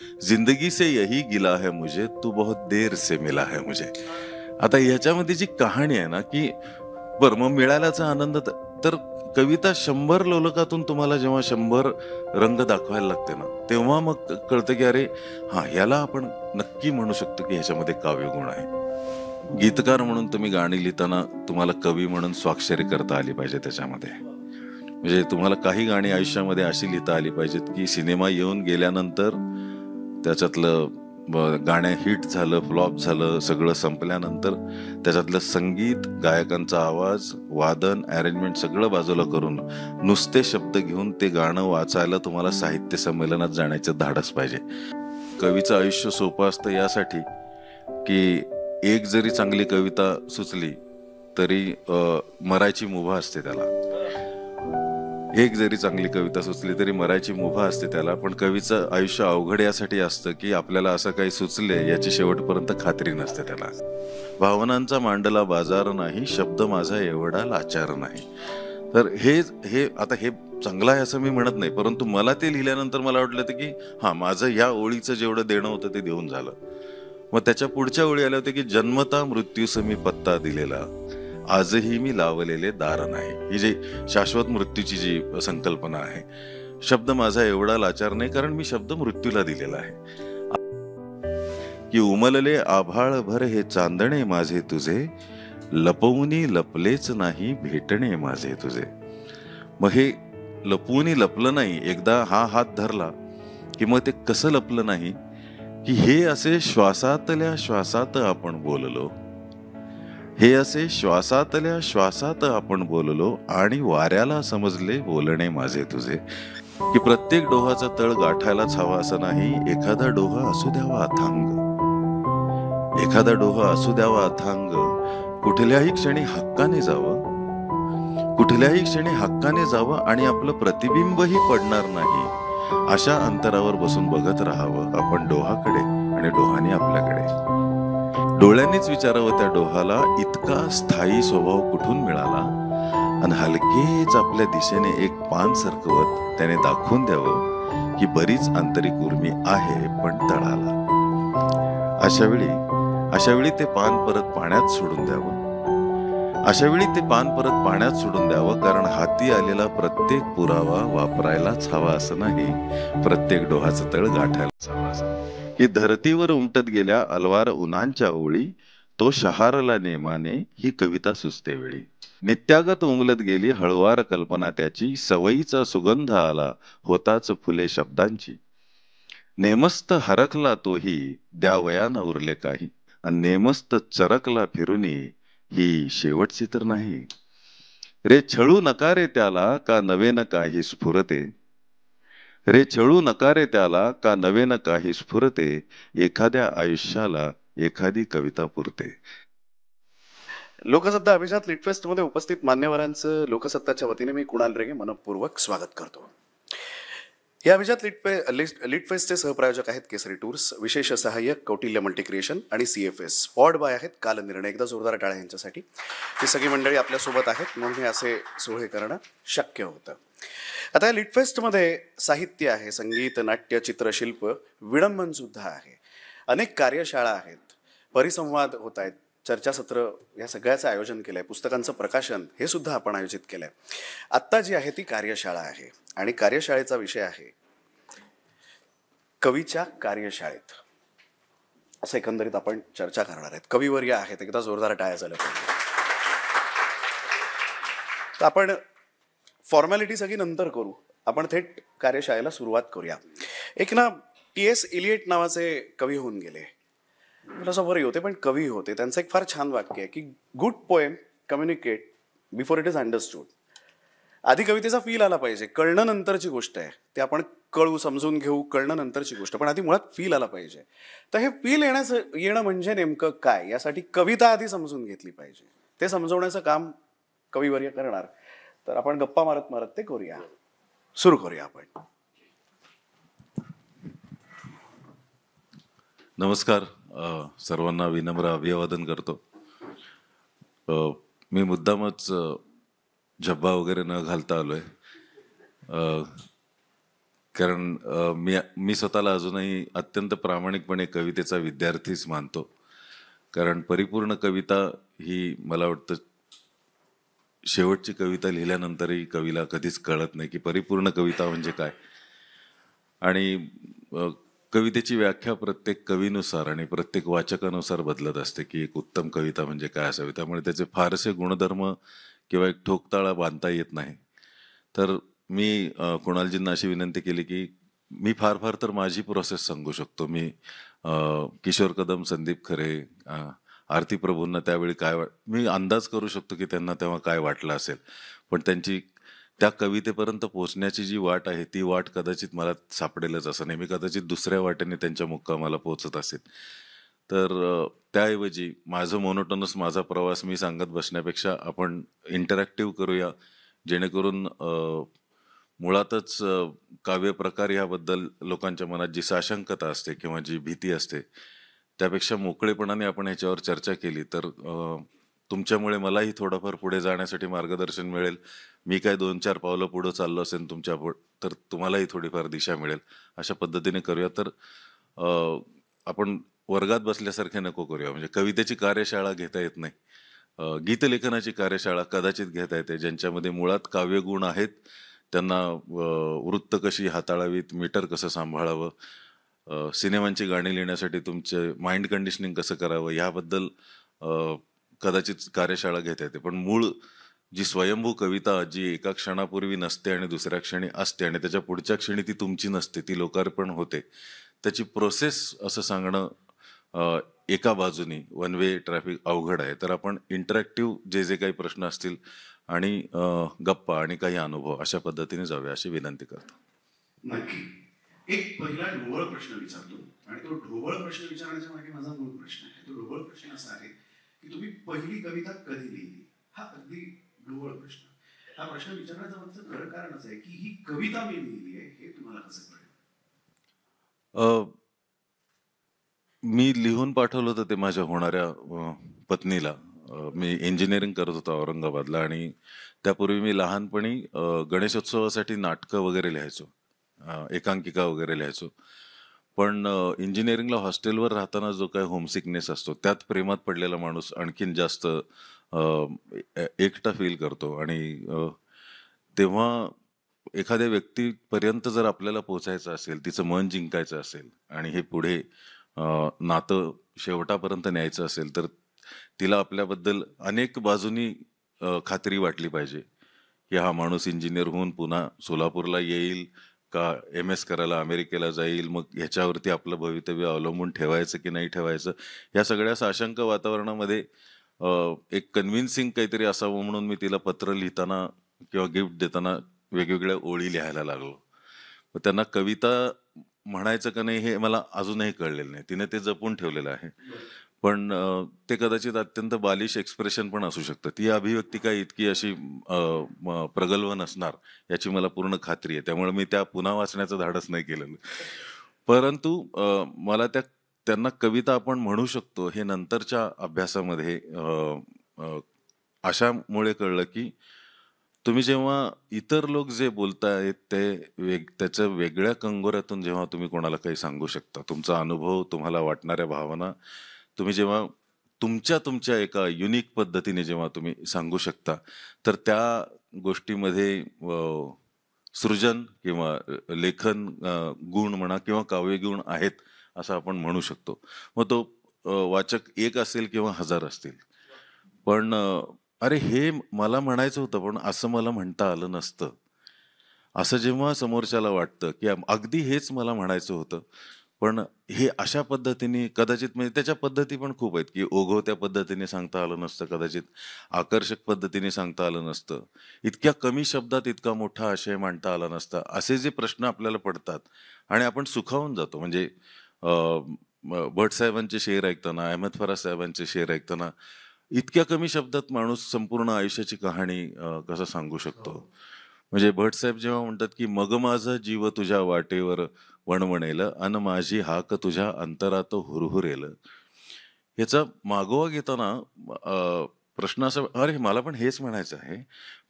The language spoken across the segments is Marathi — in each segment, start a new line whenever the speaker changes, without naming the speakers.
जिंदगी से यही गिला है मुझे, तू बहुत देर से मिला है मुझे. आता ह्याच्यामध्ये जी कहाणी आहे ना, की बरं मग मिळाल्याचा आनंद तर कविता 100 लोलकातून तुम्हाला जेव्हा 100 रंग दाखवायला लागते ना, तेव्हा मग कळतं की अरे हां, ह्याला आपण नक्की म्हणू शकतो की ह्याच्यामध्ये काव्यगुण आहे. गीतकार म्हणून तुम्ही गाणी लिहिताना तुम्हाला कवी म्हणून स्वाक्षरी करता आली पाहिजे त्याच्यामध्ये. म्हणजे तुम्हाला काही गाणी आयुष्यामध्ये अशी लिहिता आली पाहिजेत की सिनेमा येऊन गेल्यानंतर त्याच्यातलं गाणं हिट झालं, फ्लॉप झालं, सगळं संपल्यानंतर त्याच्यातलं संगीत, गायकांचा आवाज, वादन, अरेंजमेंट सगळं बाजूला करून नुसते शब्द घेऊन ते गाणं वाचायला तुम्हाला साहित्य संमेलनात जाण्याचं धाडस पाहिजे. कवीचं आयुष्य सोपं असतं यासाठी की एक जरी चांगली कविता सुचली तरी मरायची मुभा असते त्याला. एक जरी चांगली कविता सुचली तरी मरायची मुभा असते त्याला. पण कवीचं आयुष्य अवघड यासाठी असतं की आपल्याला असं काही सुचले याची शेवटपर्यंत खात्री नसते त्याला. भावनांचा मांडला बाजार नाही, शब्द माझा एवढा लाचार नाही. तर हे आता हे चांगलं आहे असं मी म्हणत नाही, परंतु मला ते लिहिल्यानंतर मला वाटलं की हा माझं या ओळीचं जेवढं देणं होतं ते देऊन झालं. मग त्याच्या पुढच्या ओळी आल्या होत्या की जन्मता मृत्यूस मी पत्ता दिलेला, आजही मी लावलेले दार नाही. ही जी शाश्वत मृत्यूची जी संकल्पना आहे, शब्द माझा एवढा लाचार नाही कारण मी शब्द मृत्यूला दिलेला आहे. की उमलले आभाळ भर हे चांदणे माझे तुझे, लपवूनी लपलेच नाही भेटणे माझे तुझे. मग हे लपवूनी लपलं नाही, एकदा हा हात धरला की मग ते कसं लपलं नाही की हे असे श्वासातल्या श्वासात आपण बोललो, हे असे श्वासातल्या श्वासात आपण बोललो आणि वाऱ्याला समजले बोलणे माझे तुझे. की प्रत्येक डोहाचा तळ गाठायलाच हवा असं नाही, एखादा डोहा असू द्यावा अथांग, एखादा डोहा असू द्यावा अथांग, कुठल्याही क्षणी हक्काने जावं, कुठल्याही क्षणी हक्काने जावं आणि आपलं प्रतिबिंबही पडणार नाही अशा अंतरावर बसून बघत राहावं आपण डोहाकडे आणि डोहाने आपल्याकडे. डोळ्यांनीच विचारावं त्या डोहाला, इतका स्थायी स्वभाव कुठून मिळाला, आणि हलकेच आपल्या दिशेने एक पान सरकवत त्याने दाखवून द्यावं की बरीच आंतरिक उर्मी आहे पण तळाला. अशावेळी ते पान परत पाण्यात सोडून द्यावं, अशावेळी ते पान परत पाण्यात सोडून द्यावं, कारण हाती आलेला प्रत्येक पुरावा वापरायलाच हवा असं नाही, प्रत्येक डोहाचं तळ गाठायलाच हवा असं. की धरतीवर उमटत गेल्या अलवार उन्हांच्या ओळी, तो शहारला नेमाने ही कविता सुचते वेळी. नित्यागत उमलत गेली हळुवार कल्पना त्याची, सवयीचा सुगंध आला होताच फुले शब्दांची. नेमस्त हरकला तोही द्यावयानं उरले काही, आणि नेमस्त चरकला फिरुनी ही शेवटची तर नाही. रे छळू नका रे त्याला का नवेन काही स्फुरते, रे छळू नका रे त्याला का नवेन काही स्फुरते, एखाद्या आयुष्याला एखादी कविता पुरते.
लोकसत्ता अभिजात लिटफेस्ट मध्ये उपस्थित मान्यवरांचं लोकसत्ताच्या वतीने मी कुणाल रेगे मनपूर्वक स्वागत करतो. या अभिजात लिटफेस्टचे सहप्रायोजक आहेत केसरी टूर्स, विशेष सहाय्यक कौटिल्य मल्टीक्रिएशन आणि CFS. स्पॉट बाय आहेत कालनिर्णय. एकदा जोरदार टाळ्या यांच्यासाठी. ही सगळी मंडळी आपल्यासोबत आहेत म्हणून हे असे सोहळे करणं शक्य होतं. आता या लिटफेस्टमध्ये साहित्य आहे, संगीत, नाट्य, चित्रशिल्प, विडंबन सुद्धा आहे. अनेक कार्यशाळा आहेत, परिसंवाद होत आहेत, चर्चासत्र या सगळ्याचं आयोजन केलं आहे, पुस्तकांचं प्रकाशन हे सुद्धा आपण आयोजित केलं आहे. आत्ता जी आहे ती कार्यशाळा आहे आणि कार्यशाळेचा विषय आहे कवीच्या कार्यशाळेत. असं एकंदरीत आपण चर्चा करणार आहेत. कविवर्य आहेत, एकदा जोरदार टाळ्या झाल्या पाहिजे. तर आपण फॉर्मॅलिटी सगळी नंतर करू, आपण थेट कार्यशाळेला सुरुवात करूया. एक ना T.S. इलियट नावाचे कवी होऊन गेले, फिलॉसॉफरही होते पण कवी होते. त्यांचं एक फार छान वाक्य आहे की good poem communicate before it is understood. आधी कवितेचा फील आला पाहिजे, कळणं नंतरची गोष्ट आहे. ते आपण कळू, समजून घेऊ, कळणं नंतरची गोष्ट, पण आधी मुळात फील आला पाहिजे. तर हे फील येणं म्हणजे नेमकं काय, यासाठी कविता आधी समजून घेतली पाहिजे. ते समजवण्याचं काम कविवर्य करणार. तर आपण गप्पा मारत मारत ते करूया, सुरू करूया आपण.
नमस्कार, सर्वांना विनम्र अभिवादन करतो. मी मुद्दामच झब्बा वगैरे न घालता आलोय. कारण मी मी स्वतःला अजूनही अत्यंत प्रामाणिकपणे कवितेचा विद्यार्थीच मानतो. कारण परिपूर्ण कविता ही मला वाटतं शेवटची कविता लिहिल्यानंतरही कवीला कधीच कळत नाही की परिपूर्ण कविता म्हणजे काय. आणि अ, कवितेची व्याख्या प्रत्येक कवीनुसार आणि प्रत्येक वाचकानुसार बदलत असते की एक उत्तम कविता म्हणजे काय असावी. त्यामुळे त्याचे फारसे गुणधर्म किंवा एक ठोकताळा बांधता येत नाही. तर मी कुणालजींना अशी विनंती केली की मी फार फार तर माझी प्रोसेस सांगू शकतो. मी किशोर कदम, संदीप खरे, आरती प्रभूंना त्यावेळी मी अंदाज करू शकतो की त्यांना तेव्हा काय वाटलं असेल. पण त्यांची त्या कवितेपर्यंत पोहोचण्याची जी वाट आहे ती वाट कदाचित मला सापडेलच असं नाही. मी कदाचित दुसऱ्या वाटेने त्यांच्या मुक्कामाला पोहोचत असेल. तर त्याऐवजी माझं मोनोटोनस माझा प्रवास मी सांगत बसण्यापेक्षा आपण इंटरॅक्टिव्ह करूया, जेणेकरून मुळातच काव्य प्रकार याबद्दल लोकांच्या मनात जी साशंकता असते किंवा जी भीती असते त्यापेक्षा मोकळेपणाने आपण ह्याच्यावर चर्चा केली तर तुमच्यामुळे मलाही थोडंफार पुढे जाण्यासाठी मार्गदर्शन मिळेल. मी काय 2-4 पावलं पुढे चाललो असेल तर तुम्हालाही थोडीफार दिशा मिळेल. अशा पद्धतीने करूया. तर आपण वर्गात बसल्यासारखे नको करूया. म्हणजे कवितेची कार्यशाळा घेता येत नाही. गीतलेखनाची कार्यशाळा कदाचित घेता येते, ज्यांच्यामध्ये मुळात काव्यगुण आहेत. त्यांना वृत्त कशी हाताळावीत, मीटर कसं सांभाळावं, सिनेमांची गाणी लिहिण्यासाठी तुमचे माइंड कंडिशनिंग कसं करावं याबद्दल कदाचित कार्यशाळा घेता येते. पण मूळ जी स्वयंभू कविता जी एका क्षणापूर्वी नसते आणि दुसऱ्या क्षणी असते आणि त्याच्या पुढच्या क्षणी ती तुमची नसते, ती लोकार्पण होते, त्याची प्रोसेस असं सांगणं एका बाजूनी वन वे ट्रॅफिक अवघड आहे. तर आपण इंटरॅक्टिव्ह जे जे काही प्रश्न असतील आणि गप्पा आणि काही अनुभव अशा पद्धतीने जाऊया अशी विनंती करतो.
नक्की. एक पहिला ढोबळ प्रश्न विचारतो आणि तो ढोबळ प्रश्न विचारण्याच्या मागे माझा मूळ प्रश्न आहे. तो ढोबळ प्रश्न असा आहे की तुम्ही पहिली कविता कधी लिहिली? हा अगदी ढोबळ प्रश्न. हा प्रश्न विचारण्याचं माझं खरं कारण असं आहे की ही कविता मी लिहिली आहे हे तुम्हाला कसं कळलं?
मी लिहून पाठवलं होतं ते माझ्या होणाऱ्या पत्नीला. मी इंजिनिअरिंग करत होतो औरंगाबादला आणि त्यापूर्वी मी लहानपणी गणेशोत्सवासाठी नाटकं वगैरे लिहायचो, एकांकिका वगैरे लिहायचो. पण इंजिनिअरिंगला हॉस्टेलवर राहताना जो काही होमसिकनेस असतो त्यात प्रेमात पडलेला माणूस आणखीन जास्त एकटा फील करतो. आणि तेव्हा एखाद्या व्यक्तीपर्यंत जर आपल्याला पोचायचं असेल, तिचं मन जिंकायचं असेल आणि हे पुढे नातं शेवटापर्यंत न्यायचं असेल तर तिला आपल्याबद्दल अनेक बाजूनी खात्री वाटली पाहिजे की हा माणूस इंजिनियर होऊन पुन्हा सोलापूरला येईल का MS करायला अमेरिकेला जाईल, मग ह्याच्यावरती आपलं भवितव्य अवलंबून ठेवायचं की नाही ठेवायचं. या सगळ्या साशंक वातावरणामध्ये एक कन्व्हिन्सिंग काहीतरी असावं म्हणून मी तिला पत्र लिहिताना किंवा गिफ्ट देताना वेगवेगळ्या ओळी लिहायला लागलो. मग त्यांना कविता म्हणायचं का नाही हे मला अजूनही कळलेलं नाही. तिने ते जपून ठेवलेलं आहे. पण ते कदाचित अत्यंत बालिश एक्सप्रेशन पण असू शकतं. ती अभिव्यक्ती काय इतकी अशी प्रगल्भ नसणार याची मला पूर्ण खात्री आहे. त्यामुळे मी त्या पुन्हा वाचण्याचं धाडस नाही केलेलं. परंतु मला त्यांना कविता आपण म्हणू शकतो हे नंतरच्या अभ्यासामध्ये अशामुळे कळलं की तुम्ही जेव्हा इतर लोक जे बोलतायत त्याच्या वेगळ्या कंगोऱ्यातून जेव्हा तुम्ही कोणाला काही सांगू शकता, तुमचा अनुभव, तुम्हाला वाटणाऱ्या भावना तुम्ही जेव्हा तुमच्या एका युनिक पद्धतीने जेव्हा तुम्ही सांगू शकता, तर त्या गोष्टीमध्ये सृजन किंवा लेखन गुण म्हणा किंवा काव्यगुण आहेत असं आपण म्हणू शकतो. मग तो वाचक 1 असेल किंवा 1000 असतील. पण अरे हे मला म्हणायचं होतं पण असं मला म्हणता आलं नसतं. असं जेव्हा समोरच्याला वाटतं की अगदी हेच मला म्हणायचं होतं, पण हे अशा पद्धतीने कदाचित म्हणजे त्याच्या पद्धती पण खूप आहेत की ओघवत्या पद्धतीने सांगता आलं नसतं, कदाचित आकर्षक पद्धतीने सांगता आलं नसतं, इतक्या कमी शब्दात इतका मोठा आशय मांडता आला नसता. असे जे प्रश्न आपल्याला पडतात आणि आपण सुखावून जातो. म्हणजे भट साहेबांचे शेर ऐकताना, अहमद फराज साहेबांचे शेर ऐकताना इतक्या कमी शब्दात माणूस संपूर्ण आयुष्याची कहाणी कसं सांगू शकतो. म्हणजे भट साहेब जेव्हा म्हणतात की मग माझा जीव तुझ्या वाटेवर वणवणेल अन माझी हाक तुझ्या अंतरात हुरहुरेल, ह्याचा मागोवा घेताना प्रश्न असा अरे मला पण हेच म्हणायचं आहे.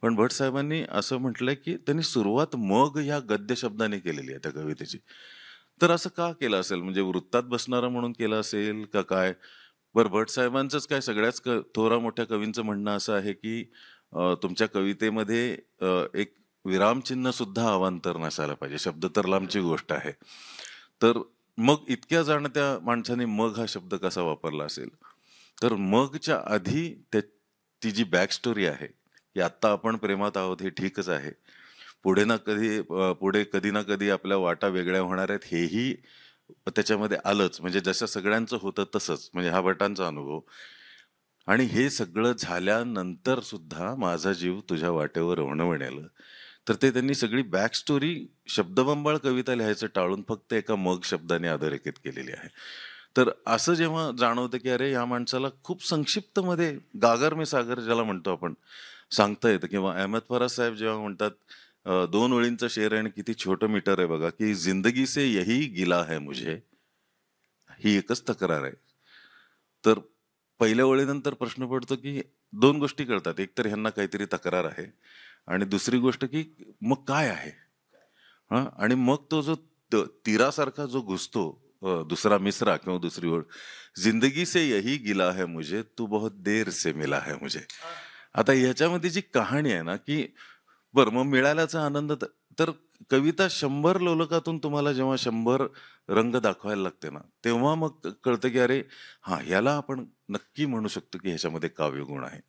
पण भट साहेबांनी असं म्हटलंय, की त्यांनी सुरुवात मग ह्या गद्य शब्दाने केलेली आहे त्या कवितेची. तर असं का केलं असेल? म्हणजे वृत्तात बसणारा म्हणून केलं असेल का काय? बरं भट साहेबांचंच काय सगळ्याच थोरा मोठ्या कवींचं म्हणणं असं आहे, की तुमच्या कवितेमध्ये एक विरामचिन्ह सुद्धा अवांतर नसायला पाहिजे. शब्द तर लांबची गोष्ट आहे. तर मग इतक्या जाणत्या माणसाने मग हा शब्द कसा वापरला असेल? तर मगच्या आधी ती जी बॅक स्टोरी आहे, की आत्ता आपण प्रेमात आहोत हे ठीकच आहे. पुढे कधी ना कधी आपल्या वाटा वेगळ्या होणार आहेत हेही त्याच्यामध्ये आलंच. म्हणजे जसं सगळ्यांचं होतं तसंच. म्हणजे हा भटांचा अनुभव. आणि हे सगळं झाल्यानंतर सुद्धा माझा जीव तुझ्या वाटेवर रोवणं. तर ते त्यांनी सगळी बॅक स्टोरी शब्दबंबाळ कविता लिहायचं टाळून फक्त एका मग शब्दाने अधोरेखित केलेली आहे. तर असं जेव्हा जाणवतं, की अरे या माणसाला खूप संक्षिप्तमध्ये गागर में सागर ज्याला म्हणतो आपण, सांगता येतं किंवा अहमद फराज साहेब जेव्हा म्हणतात 2 ओळींचा शेर आहे आणि किती छोटं मीटर आहे बघा, की "जिंदगी से यही गिला है मुझे." ही एकच तक्रार आहे. तर पहिल्या ओळीनंतर प्रश्न पडतो, की 2 गोष्टी कळतात. एक तर ह्यांना काहीतरी तक्रार आहे आणि दुसरी गोष्ट, की मग काय आहे? हां, आणि मग तो जो तीरासारखा जो घुसतो दुसरा मिसरा किंवा दुसरी ओळ, "जिंदगी से यही गिला है मुझे, तू बहुत देर से मिला है मुझे." आता ह्याच्यामध्ये जी कहाणी आहे ना, की बरं मग मिळाल्याचा आनंद तर कविता 100 लोलकातून तुम्हाला जेव्हा 100 रंग दाखवायला लागते ना, तेव्हा मग कळतं की अरे हां, ह्याला आपण नक्की म्हणू शकतो की ह्याच्यामध्ये काव्यगुण आहे.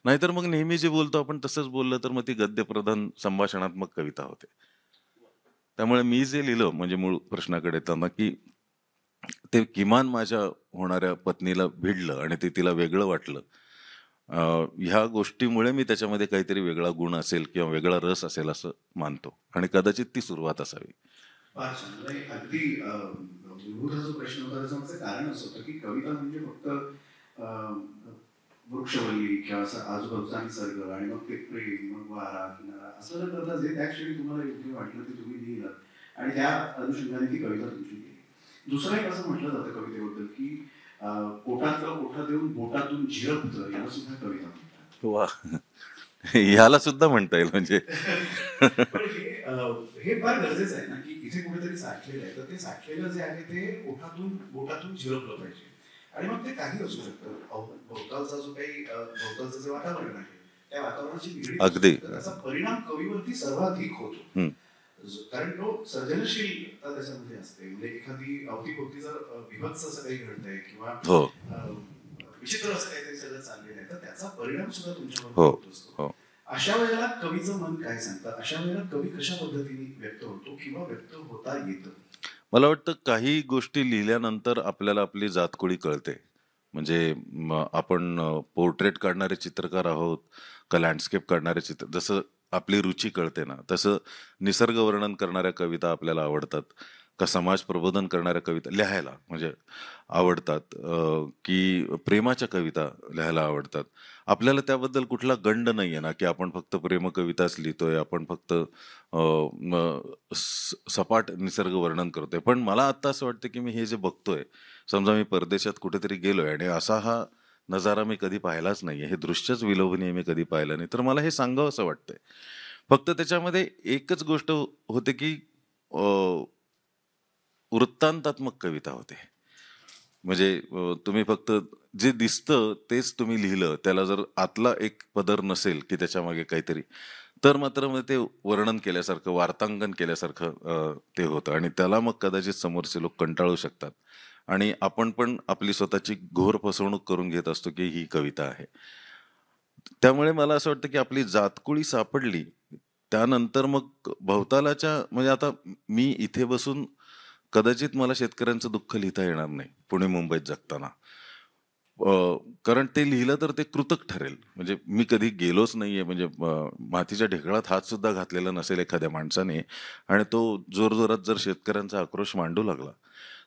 नाहीतर मग नेहमी जे बोलतो आपण तसंच बोललं तर मग ती गद्यप्रधान संभाषणात्मक कविता होते. त्यामुळे मी जे लिहिलं म्हणजे मूळ प्रश्नाकडे येताना की ते किमान माझ्या होणाऱ्या पत्नीला भिडलं आणि ते तिला वेगळं वाटलं. अ, ह्या गोष्टीमुळे मी त्याच्यामध्ये काहीतरी वेगळा गुण असेल किंवा वेगळा रस असेल असं मानतो आणि कदाचित ती सुरुवात असावी.
फार छान. म्हणजे अगदी मूलभूत हा जो प्रश्न होता त्याचं मागचं कारण असं होतं की कविता म्हणजे फक्त वृक्षवल्ली किंवा असं आजूबाजूचा निसर्ग आणि मग ते प्रेम मग वारा किनारा असं न करता जे त्या क्षणी तुम्हाला योग्य वाटलं ते तुम्ही लिहिलं आणि त्या अनुषंगाने ती कविता तुमची लिहिली. दुसरं एक असं म्हटलं जातं कवितेबद्दल की पोटातलं ओठा देऊन बोटातून झिरपतं याला सुद्धा कविता म्हणतात.
वा ह्याला सुद्धा म्हणता येईल म्हणजे
पण हे फार गरजेचं आहे ना की इथे कुठेतरी साठलेलं आहे तर ते साठलेलं जे आहे ते ओठातून बोटातून झिरपलं पाहिजे आणि मग ते काही असू शकतं भोवतालचा जो काही भोवतालचं जे वातावरण आहे त्या वातावरणाची निगडीत असू
अगदी.
शकतं त्याचा परिणाम कवीवरती सर्वाधिक होतो
हम्म.
कारण तो सर्जनशीलता त्याच्यामध्ये असते म्हणजे एखादी अवतीभोवती जर विभत्स असं काही घडतंय किंवा
हो
विचित्र असं काहीतरी सगळं चाललेलं आहे तर त्याचा परिणाम सुद्धा तुमच्यावर
हो
होत असतो.
हो
अशा वेळेला कवीचं मन काय सांगतं अशा वेळेला कवी कशा पद्धतीने व्यक्त होतो किंवा व्यक्त होता येतं.
मला वाटतं काही गोष्टी लिहिल्यानंतर आपल्याला आपली जातकुळी कळते. म्हणजे आपण पोर्ट्रेट काढणारे चित्रकार आहोत का लँडस्केप काढणारे जसं आपली रुची कळते ना, तसं निसर्ग वर्णन करणाऱ्या कविता आपल्याला आवडतात. का समाज प्रबोधन करणाऱ्या कविता लिहायला म्हणजे आवडतात. की प्रेमाच्या कविता लिहायला आवडतात. आपल्याला त्याबद्दल कुठला गंड नाहीये ना, की आपण फक्त प्रेमकविताच लिहितोय, आपण फक्त सपाट निसर्ग वर्णन करतोय. पण मला आता असं वाटतं, की मी हे जे बघतोय, समजा मी परदेशात कुठेतरी गेलोय आणि असा हा नजारा मी कधी पाहिलाच नाहीये. हे दृश्यच विलोभनीय मी कधी पाहिलं नाही. तर मला हे सांगावसं वाटतंय. फक्त त्याच्यामध्ये एकच गोष्ट होते, की अ, वृत्तांतात्मक कविता होते. म्हणजे तुम्ही फक्त जे दिसतं तेच तुम्ही लिहिलं. त्याला जर आतला एक पदर नसेल, की त्याच्यामागे काहीतरी, तर मात्र मग ते वर्णन केल्यासारखं, वार्तांकन केल्यासारखं ते होतं आणि त्याला मग कदाचित समोरचे लोक कंटाळू शकतात. आणि आपण पण आपली स्वतःची घोर फसवणूक करून घेत असतो, की ही कविता आहे. त्यामुळे मला असं वाटतं, की आपली जातकुळी सापडली, त्यानंतर मग भवतालाच्या म्हणजे आता मी इथे बसून कदाचित मला शेतकऱ्यांचं दुःख लिहिता येणार नाही, पुणे-मुंबईत जगताना. अ, कारण ते लिहिलं तर ते कृतक ठरेल. म्हणजे मी कधी गेलोच नाहीये म्हणजे मातीच्या ढेकळात हात सुद्धा घातलेला नसेल एखाद्या माणसाने आणि तो जोरजोरात जर शेतकऱ्यांचा आक्रोश मांडू लागला,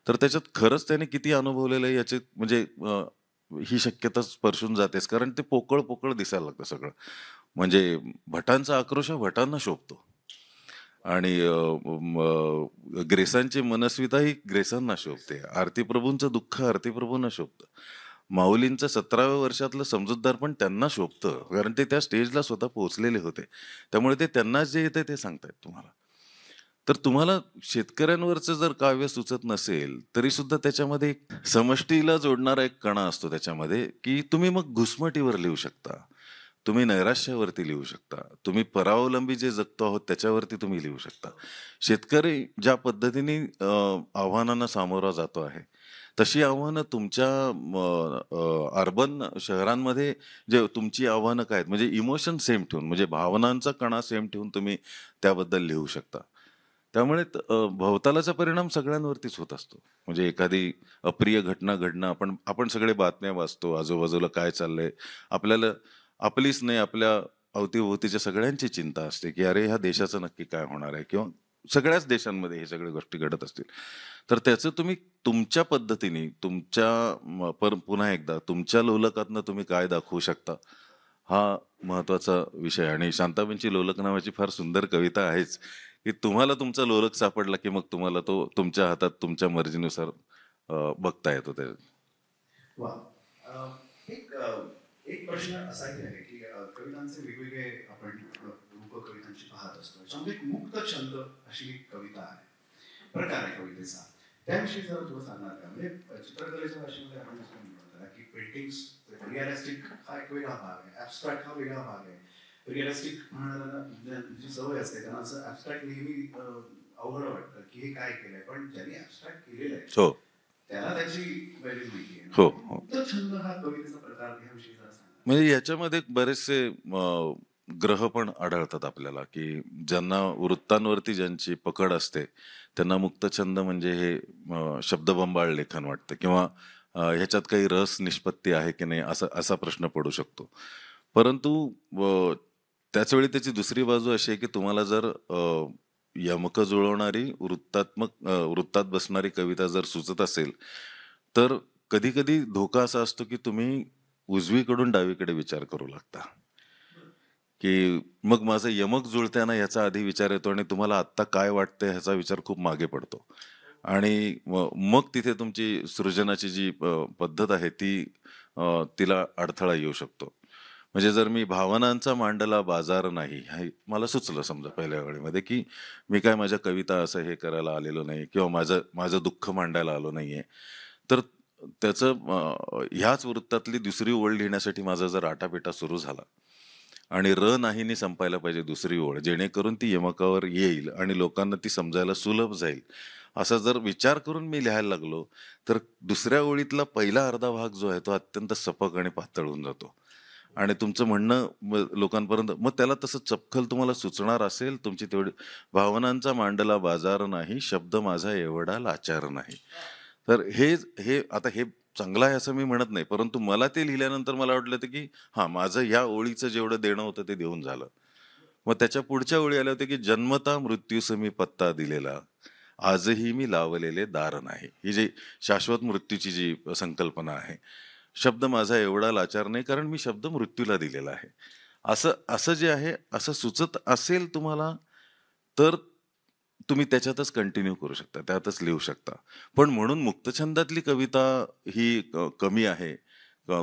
तर त्याच्यात खरंच त्याने किती अनुभवलेलं आहे याची म्हणजे ही शक्यता स्पर्शून जातेच. कारण ते पोकळ-पोकळ दिसायला लागतं सगळं. म्हणजे भटांचा आक्रोश हा भटांना शोभतो आणि ग्रेसांची मनस्विता ही ग्रेसांना शोभते. आरती प्रभूंचं दुःख आरती प्रभूंना शोभतं. माऊलींचं 17व्या वर्षातलं समजूतदार पण त्यांना शोभतं, कारण ते त्या स्टेजला स्वतः पोहोचलेले होते. त्यामुळे ते त्यांना जे येतंय ते सांगतायत तुम्हाला. तर तुम्हाला शेतकऱ्यांवरचं जर काव्य सुचत नसेल, तरी सुद्धा त्याच्यामध्ये एक समष्टीला जोडणारा एक कणा असतो त्याच्यामध्ये, की तुम्ही मग घुसमटीवर लिहू शकता. तुम्ही नैराश्यावरती लिहू शकता. तुम्ही परावलंबी जे जगतो आहोत त्याच्यावरती तुम्ही लिहू शकता. शेतकरी ज्या पद्धतीने आव्हानांना सामोरा जातो आहे, तशी आव्हानं तुमच्या अर्बन शहरांमध्ये जे तुमची आव्हानं काय आहेत, म्हणजे इमोशन सेम ठेवून, म्हणजे भावनांचा कणा सेम ठेवून तुम्ही त्याबद्दल लिहू शकता. त्यामुळे भवतालाचा परिणाम सगळ्यांवरतीच होत असतो. म्हणजे एखादी अप्रिय घटना घडणं, आपण आपण सगळे बातम्या वाचतो, आजूबाजूला काय चाललंय. आपल्याला आपलीच नाही, आपल्या अवतीभोवतीच्या सगळ्यांची चिंता असते, की अरे ह्या देशाचं नक्की काय होणार आहे, किंवा सगळ्याच देशांमध्ये हे सगळ्या गोष्टी घडत असतील. तर त्याचं तुम्ही तुमच्या पद्धतीने, तुमच्या पुन्हा एकदा तुमच्या लोलकातनं तुम्ही काय दाखवू शकता, हा महत्वाचा विषय. आणि शांताबाईंची लोलक नावाची फार सुंदर कविता आहेच, की तुम्हाला तुमचा लोलक सापडला की मग तुम्हाला तो तुमच्या हातात तुमच्या मर्जीनुसार बघता येतो ते.
वा. अ, एक एक प्रश्न असाही आहे की कवितांचे वेगवेगळे आपण रूप कवितांची पाहत असतो. याच्यामध्ये एक मुक्त छंद अशी एक कविता आहे, प्रकार आहे कवितेचा. त्याविषयी जरा थोडं सांगणार का? म्हणजे चित्रकलेच्या भाषेमध्ये आपण असं म्हणतो त्याला की पेंटिंग्स रिअलिस्टिक हा एक वेगळा भाग आहे, ऍबस्ट्रॅक्ट हा वेगळा भाग आहे. रिअलिस्टिक म्हणायला जी सवय असते त्यांना असं ऍबस्ट्रॅक्ट नेहमी अवघड वाटतं की हे काय केलंय, पण ज्यांनी ऍबस्ट्रॅक्ट केलेलं आहे
हो
त्याला त्याची व्हॅल्यू माहिती आहे.
हो हो.
मुक्त छंद हा कवितेचा प्रकार याविषयी जरा सांगा.
म्हणजे याच्यामध्ये बरेचसे ग्रह पण आढळतात आपल्याला, की ज्यांना वृत्तांवरती ज्यांची पकड असते त्यांना मुक्तछंद म्हणजे हे शब्दबंबाळ लेखन वाटतं, किंवा ह्याच्यात काही रस निष्पत्ती आहे की नाही, असा असा प्रश्न पडू शकतो. परंतु त्याचवेळी त्याची दुसरी बाजू अशी आहे, की तुम्हाला जर यमकं जुळवणारी वृत्तात बसणारी कविता जर सुचत असेल, तर कधी कधी धोका असा असतो की तुम्ही उजवीकडून डावीकडे विचार करू लागता, की मग माझं यमक जुळतंय ना याचा आधी विचार येतो, आणि तुम्हाला आत्ता काय वाटतंय ह्याचा विचार खूप मागे पडतो. आणि मग तिथे तुमची सृजनाची जी पद्धत आहे ती तिला अडथळा येऊ शकतो. म्हणजे जर मी भावनांचा मांडला बाजार नाही हे मला सुचलं समजा पहिल्या वेळेमध्ये, की मी काय माझ्या कविता असं हे करायला आलेलो नाही, किंवा माझं माझं दुःख मांडायला आलो नाहीये, तर त्याचं ह्याच वृत्तातली दुसरी ओळ लिहिण्यासाठी माझा जर आटापिटा सुरू झाला, आणि नाहीनी संपायला पाहिजे दुसरी ओळ, जेणेकरून ती यमकावर येईल आणि लोकांना ती समजायला सुलभ जाईल, असा जर विचार करून मी लिहायला लागलो, तर दुसऱ्या ओळीतला पहिला अर्धा भाग जो आहे तो अत्यंत सपक आणि पातळ होऊन जातो. आणि तुमचं म्हणणं लोकांपर्यंत मग त्याला तसं चपखल तुम्हाला सुचणार असेल, तुमची तेवढी भावनांचा मांडला बाजार नाही, शब्द माझा एवढा लाचार नाही. तर हे हे आता हे चांगलं आहे असं मी म्हणत नाही, परंतु मला ते लिहिल्यानंतर मला वाटलं होतं की हा माझं या ओळीचं जेवढं देणं होतं ते देऊन झालं. मग त्याच्या पुढच्या ओळी आल्या होत्या, की जन्मता मृत्यूस मी पत्ता दिलेला, आजही मी लावलेले दार नाही. ही जी शाश्वत मृत्यूची जी संकल्पना आहे, शब्द माझा एवढा लाचार नाही, कारण मी शब्द मृत्यूला दिलेला आहे. असं असं जे आहे, असं सुचत असेल तुम्हाला, तर तुम्ही त्याच्यातच कंटिन्यू करू शकता, त्यातच लिहू शकता. पण म्हणून मुक्तछंदातली कविता ही कमी आहे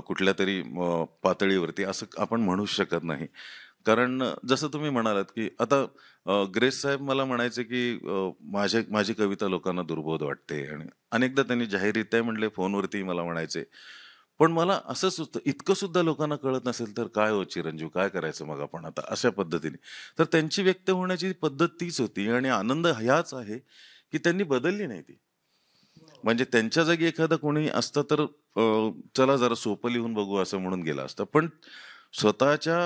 कुठल्या तरी पातळीवरती, असं आपण म्हणू शकत नाही. कारण जसं तुम्ही म्हणालात, की आता ग्रेस साहेब मला म्हणायचे, की माझी कविता लोकांना दुर्बोध वाटते, आणि अनेकदा त्यांनी जाहीररित्या म्हणले, फोनवरती मला म्हणायचे. पण मला असं सुचतं, इतकं सुद्धा लोकांना कळत नसेल तर काय हो चिरंजीव, काय करायचं मग आपण आता, अशा पद्धतीने. तर त्यांची व्यक्त होण्याची पद्धत तीच होती, आणि आनंद ह्याच आहे की त्यांनी बदलली नाही ती. म्हणजे त्यांच्या जागी एखादं कोणी असतं तर चला जरा सोपं लिहून बघू असं म्हणून गेला असता. पण स्वतःच्या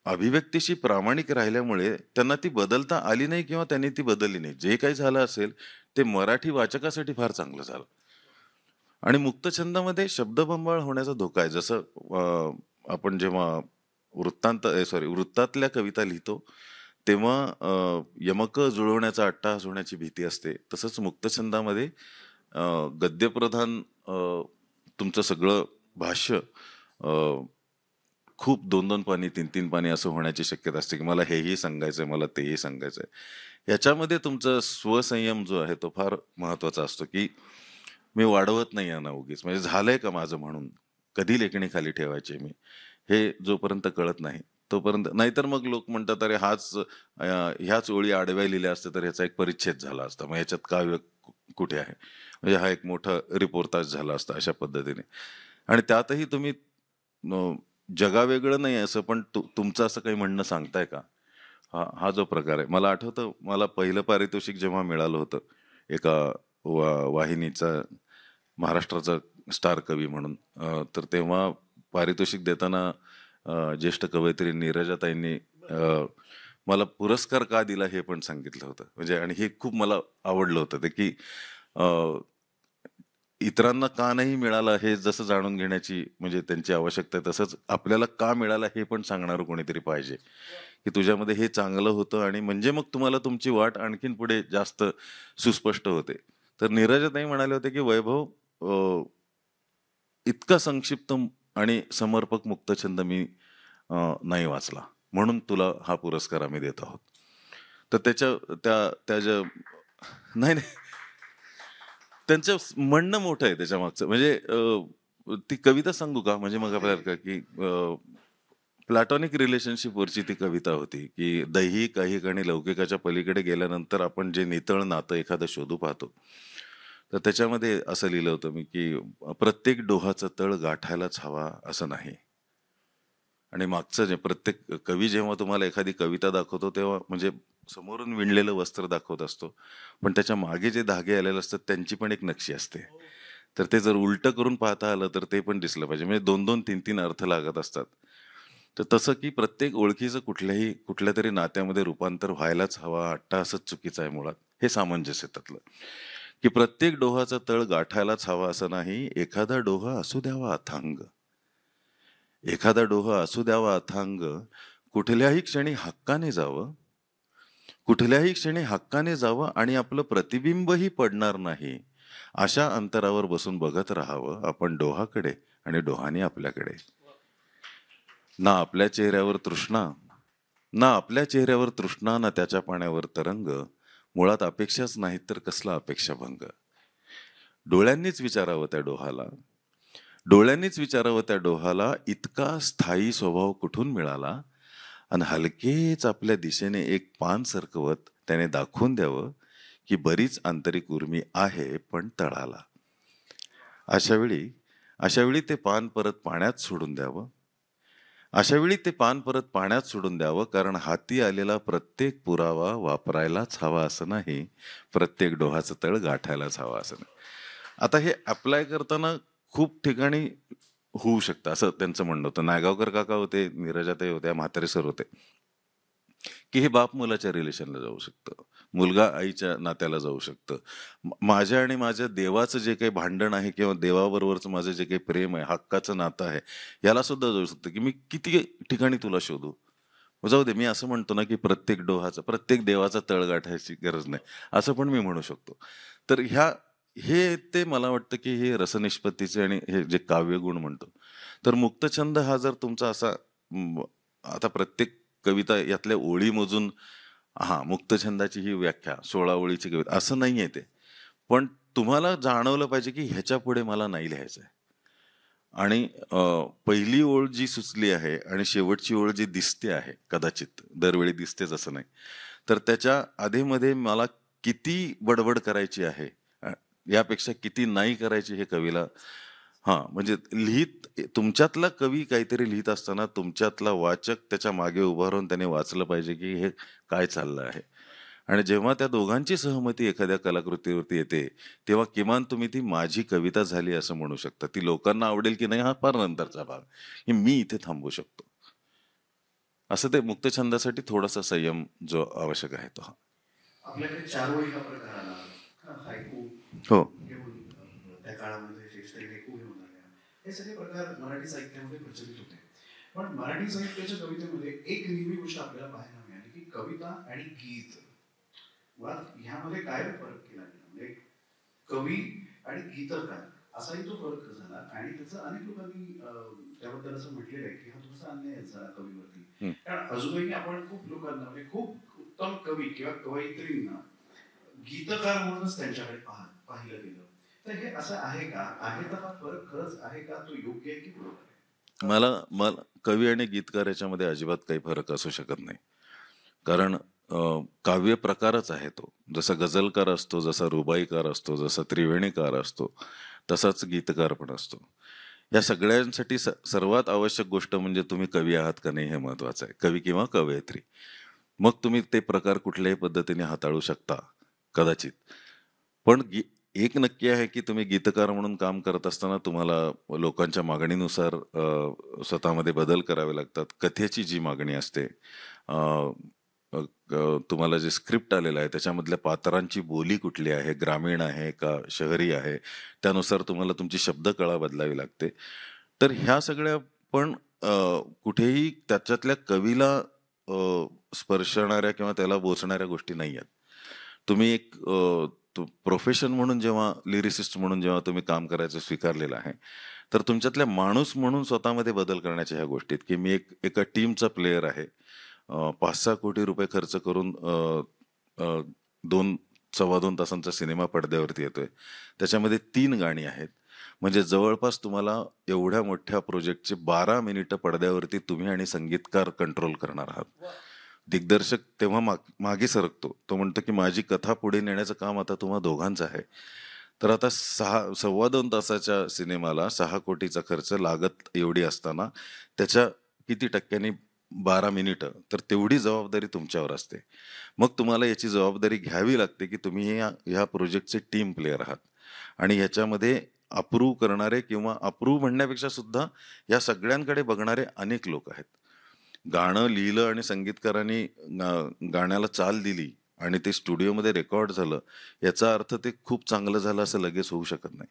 अभिव्यक्तीशी प्रामाणिक राहिल्यामुळे त्यांना ती बदलता आली नाही, किंवा त्यांनी ती बदलली नाही. जे काही झालं असेल ते मराठी वाचकासाठी फार चांगलं झालं. आणि मुक्तछंदामध्ये शब्दबंबाळ होण्याचा धोका आहे. जसं आपण जेव्हा वृत्तातल्या कविता लिहितो, तेव्हा यमकं जुळवण्याचा अट्टहास होण्याची भीती असते. तसंच मुक्तछंदामध्ये गद्यप्रधान तुमचं सगळं भाष्य खूप 2-2 पानी, 3-3 पानी असं होण्याची शक्यता असते, की मला हेही सांगायचंय, मला तेही सांगायचंय. ह्याच्यामध्ये तुमचा स्वसंयम जो आहे तो फार महत्वाचा असतो, की मी वाढवत नाही आहे ना उगीच, म्हणजे झालंय का माझं म्हणून, कधी लेखणी खाली ठेवायची मी, हे जोपर्यंत कळत नाही तोपर्यंत. नाहीतर मग लोक म्हणतात अरे ह्याच ओळी आडव्या लिहिल्या असत्या तर ह्याचा एक परिच्छेद झाला असता, मग ह्याच्यात काव्य कुठे आहे, म्हणजे हा एक मोठा रिपोर्टाज झाला असता अशा पद्धतीने. आणि त्यातही तुम्ही जगावेगळं नाही असं, पण तुमचं असं काही म्हणणं सांगताय का? हा हा जो प्रकार आहे, मला आठवतं मला पहिलं पारितोषिक जेव्हा मिळालं होतं एका वाहिनीचा, महाराष्ट्राचा स्टार कवी म्हणून, तर तेव्हा पारितोषिक देताना ज्येष्ठ कवयित्री नीरजाताईंनी मला पुरस्कार का दिला हे पण सांगितलं होतं. म्हणजे आणि हे खूप मला आवडलं होतं ते, की इतरांना का नाही मिळाला हे जसं जाणून घेण्याची म्हणजे त्यांची आवश्यकता आहे, तसंच आपल्याला का मिळाला हे पण सांगणारं कोणीतरी पाहिजे, की तुझ्यामध्ये हे चांगलं होतं आणि म्हणजे मग तुम्हाला तुमची वाट आणखीन पुढे जास्त सुस्पष्ट होते. तर नीरजाताई म्हणाले होते, की वैभव, अ, इतका संक्षिप्त आणि समर्पक मुक्तछंद मी नाही वाचला, म्हणून तुला हा पुरस्कार आम्ही देत आहोत. तर त्या त्या ज्या नाही नाही, त्यांचं म्हणणं मोठं आहे त्याच्या मागचं. म्हणजे ती कविता सांगू का? म्हणजे मग आपल्याला का की प्लॅटॉनिक रिलेशनशिप वरची ती कविता होती, की दैहिक, ऐहिक आणि लौकिकाच्या पलीकडे गेल्यानंतर आपण जे नितळ नातं एखादं शोधू पाहतो. तर त्याच्यामध्ये असं लिहिलं होतं मी, की प्रत्येक डोहाचा तळ गाठायलाच हवा असं नाही. आणि मागचं जे प्रत्येक कवी जेव्हा तुम्हाला एखादी कविता दाखवतो तेव्हा म्हणजे समोरून विणलेलं वस्त्र दाखवत असतो, पण त्याच्या मागे जे धागे आलेले असतात त्यांची पण एक नक्षी असते. तर ते जर उलटं करून पाहता आलं तर ते पण दिसलं पाहिजे, म्हणजे दोन दोन तीन तीन अर्थ लागत असतात. तर तसं की प्रत्येक ओळखीचं कुठल्या तरी नात्यामध्ये रूपांतर व्हायलाच हवा अट्टहासच चुकीचा आहे मुळात, हे सामंजस्य आहे त्यातलं. की प्रत्येक डोहाचा तळ गाठायलाच हवा असं नाही, एखादा डोहा असू द्यावा अथांग. एखादा डोहा असू द्यावा अथांग, कुठल्याही क्षणी हक्काने जावं, कुठल्याही क्षणी हक्काने जावं आणि आपलं प्रतिबिंबही पडणार नाही, अशा अंतरावर बसून बघत राहावं आपण डोहाकडे आणि डोहाने आपल्याकडे. ना आपल्या चेहऱ्यावर तृष्णा, ना आपल्या चेहऱ्यावर तृष्णा, ना त्याच्या पाण्यावर तरंग, मुळात अपेक्षाच नाहीत तर कसला अपेक्षाभंग. डोळ्यांनीच विचारावं त्या डोहाला, डोळ्यांनीच विचारावं त्या डोहाला, इतका स्थायी स्वभाव कुठून मिळाला. आणि हलकेच आपल्या दिशेने एक पान सरकवत त्याने दाखवून द्यावं, की बरीच आंतरिक उर्मी आहे पण तळाला. अशा वेळी अशा वेळी ते पान परत पाण्यात सोडून द्यावं. अशा वेळी ते पान परत पाण्यात सोडून द्यावं, कारण हाती आलेला प्रत्येक पुरावा वापरायलाच हवा असं नाही, प्रत्येक डोहाचं तळ गाठायलाच हवा असं नाही. आता हे अप्लाय करताना खूप ठिकाणी होऊ शकतं असं त्यांचं म्हणणं होतं. नायगावकर काका होते, नीरजाताई होत्या, म्हातारे सर होते, की हे बाप मुलाच्या रिलेशनला जाऊ शकतं, मुलगा आईच्या नात्याला जाऊ शकतं, माझ्या आणि माझ्या देवाचं जे काही भांडण आहे किंवा देवाबरोबरचं माझं जे काही प्रेम आहे, हक्काचं नातं आहे, याला सुद्धा जाऊ शकतं, की मी किती ठिकाणी तुला शोधू. मग जाऊ दे, मी असं म्हणतो ना, की प्रत्येक देवाचा तळ गाठायची गरज नाही, असं पण मी म्हणू शकतो. तर हे ते मला वाटतं, की हे रसनिष्पत्तीचे आणि हे जे काव्यगुण म्हणतो. तर मुक्तछंद हा जर तुमचा असा आता प्रत्येक कविता यातल्या ओळी मोजून, हा मुक्तछंदाची ही व्याख्या 16 ओळीची कविता असं नाहीये ते. पण तुम्हाला जाणवलं पाहिजे, की ह्याच्या पुढे मला नाही लिहायचंय. आणि पहिली ओळ जी सुचली आहे आणि शेवटची ओळ जी दिसते आहे, कदाचित दरवेळी दिसतेच असं नाही, तर त्याच्या आधीमध्ये मला किती बडबड करायची आहे, यापेक्षा किती नाही करायची हे कवीला. हां, म्हणजे तुमच्यातला कवी काहीतरी लिहित असताना तुमच्यातला वाचक त्याच्या मागे उभा राहून त्याने वाचलं पाहिजे, की हे काय चाललं आहे. आणि जेव्हा त्या दोघांची सहमती एखाद्या कलाकृतीवरती येते, तेव्हा किमान तुम्ही ती माझी कविता झाली असं म्हणू शकता. ती लोकांना आवडेल की नाही हा फार नंतरचा भाग. की मी इथे थांबू शकतो. असं ते मुक्तछंदासाठी थोडासा संयम जो आवश्यक आहे तो.
आपल्याकडे चारोळी हा प्रकार आला, हायकू
हो.
घेऊन त्या काळामध्ये शेषशाही हायकू घेऊन आल्या. हे सगळे प्रकार मराठी साहित्यामध्ये प्रचलित होते. पण मराठी साहित्याच्या कवितेमध्ये एक नेहमी गोष्ट आपल्याला पाहायला मिळाली, की कविता आणि गीत मुळात ह्यामध्ये काय फरक केला गेला, म्हणजे कवी आणि गीतकार असाही तो फरक झाला. आणि त्याचं अनेक लोकांनी त्याबद्दल असं म्हटलेलं आहे, की हा थोडासा अन्याय झाला कवीवरती.
हं.
कारण अजूनही आपण खूप लोकांना, म्हणजे खूप उत्तम कवी किंवा कवयित्रींना गीतकार म्हणूनच त्यांच्याकडे पाहिलं गेलं. तर हे असं आहे का? आहे तर हा फरक खरंच आहे का? तो योग्य आहे की बरोबर आहे?
मला मला कवी आणि गीतकार याच्यामध्ये अजिबात काही फरक असू शकत नाही. कारण काव्य प्रकारच आहे तो. जसा गझलकार असतो, जसा रुबाईकार असतो, जसा त्रिवेणीकार असतो, तसाच गीतकार पण असतो. या सगळ्यांसाठी सर्वात आवश्यक गोष्ट म्हणजे तुम्ही कवी आहात का नाही हे महत्वाचं आहे. कवी किंवा कवयित्री. मग तुम्ही ते प्रकार कुठल्याही पद्धतीने हाताळू शकता, कदाचित. पण एक नक्की आहे की तुम्ही गीतकार म्हणून काम करत असताना तुम्हाला लोकांच्या मागणीनुसार स्वतःमध्ये बदल करावे लागतात. कथेची जी मागणी असते, अ, अ, तुम्हाला जे स्क्रिप्ट आलेलं आहे त्याच्यामधल्या पात्रांची बोली कुठली आहे, ग्रामीण आहे का शहरी आहे, त्यानुसार तुम्हाला तुमची शब्दकळा बदलावी लागते. तर ह्या सगळ्या पण कुठेही त्याच्यातल्या कवीला स्पर्शणाऱ्या किंवा त्याला बोचणाऱ्या गोष्टी नाही आहेत. तुम्ही एक प्रोफेशन म्हणून जेव्हा लिरिसिस्ट म्हणून जेव्हा तुम्ही काम करायचं स्वीकारलेलं आहे, तर तुमच्यातल्या माणूस म्हणून स्वतःमध्ये बदल करण्याच्या ह्या गोष्टीत, की मी एका टीमचा प्लेयर आहे. 5-6 कोटी रुपये खर्च करून 2 2.25 तासांचा सिनेमा पडद्यावरती येतोय. त्याच्यामध्ये 3 गाणी आहेत. म्हणजे जवळपास तुम्हाला एवढ्या मोठ्या प्रोजेक्टचे 12 मिनिटं पडद्यावरती तुम्ही आणि संगीतकार कंट्रोल करणार आहात. दिग्दर्शक तेव्हा मागे सरकतो. तो म्हणतो की माझी कथा पुढे नेण्याचं काम आता तुम्हा दोघांचं आहे. तर आता 2.25 तासाच्या सिनेमाला 6 कोटीचा खर्च लागत एवढी असताना त्याच्या किती टक्क्यांनी 12 मिनिटं, तर तेवढी जबाबदारी तुमच्यावर असते. मग तुम्हाला याची जबाबदारी घ्यावी लागते की तुम्ही ह्या प्रोजेक्टचे टीम प्लेयर आहात आणि ह्याच्यामध्ये अप्रूव्ह करणारे किंवा अप्रूव्ह म्हणण्यापेक्षा सुद्धा या सगळ्यांकडे बघणारे अनेक लोक आहेत. गाणं लिहिलं आणि संगीतकारांनी गाण्याला चाल दिली आणि ते स्टुडिओमध्ये रेकॉर्ड झालं, याचा अर्थ ते खूप चांगलं झालं असं लगेच होऊ शकत नाही.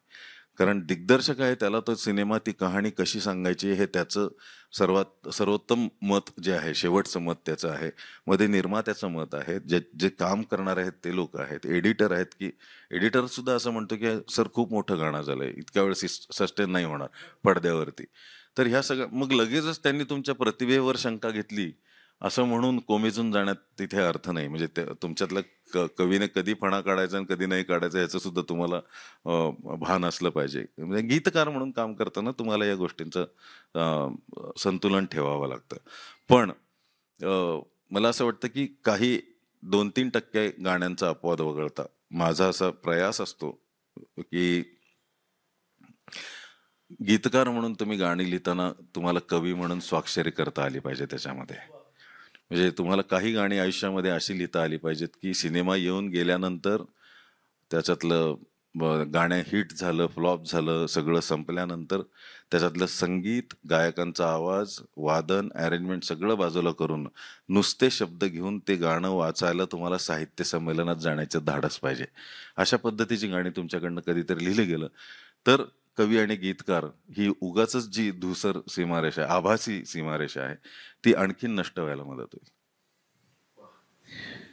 कारण दिग्दर्शक आहे, त्याला तो सिनेमा, ती कहाणी कशी सांगायची हे त्याचं सर्वोत्तम मत जे आहे, शेवटचं मत त्याचं आहे. मध्ये निर्मात्याचं मत आहे, जे जे काम करणारे आहेत ते लोक आहेत, एडिटर आहेत, की एडिटर सुद्धा असं म्हणतो की सर खूप मोठं गाणं झालंय, इतक्या वेळ सस्टेन नाही होणार पडद्यावरती. तर ह्या सगळ्या मग लगेचच त्यांनी तुमच्या प्रतिभेवर शंका घेतली असं म्हणून कोमेजून जाण्यात तिथे अर्थ नाही. म्हणजे तुमच्यातल्या कवीने कधी फणा काढायचा आणि कधी नाही काढायचा ह्याचं सुद्धा तुम्हाला भान असलं पाहिजे. म्हणजे गीतकार म्हणून काम करताना तुम्हाला या गोष्टींचं संतुलन ठेवावं लागतं. पण मला असं वाटतं की काही 2-3% गाण्यांचा अपवाद वगळता माझा असा प्रयास असतो की गीतकार म्हणून तुम्ही गाणी लिहिताना तुम्हाला कवी म्हणून स्वाक्षरी करता आली पाहिजे त्याच्यामध्ये. म्हणजे तुम्हाला काही गाणी आयुष्यामध्ये अशी लिहिता आली पाहिजेत की सिनेमा येऊन गेल्यानंतर त्याच्यातलं गाणं हिट झालं, फ्लॉप झालं, सगळं संपल्यानंतर त्याच्यातलं संगीत, गायकांचा आवाज, वादन, अरेंजमेंट सगळं बाजूला करून नुसते शब्द घेऊन ते गाणं वाचायला तुम्हाला साहित्य संमेलनात जाण्याचं धाडस पाहिजे. अशा पद्धतीची गाणी तुमच्याकडनं कधीतरी लिहिली गेलं तर कवी आणि गीतकार ही उगाचच जी धूसर सीमारेषा आहे, आभासी सीमारेषा आहे, ती आणखीन नष्ट व्हायला मदत होईल.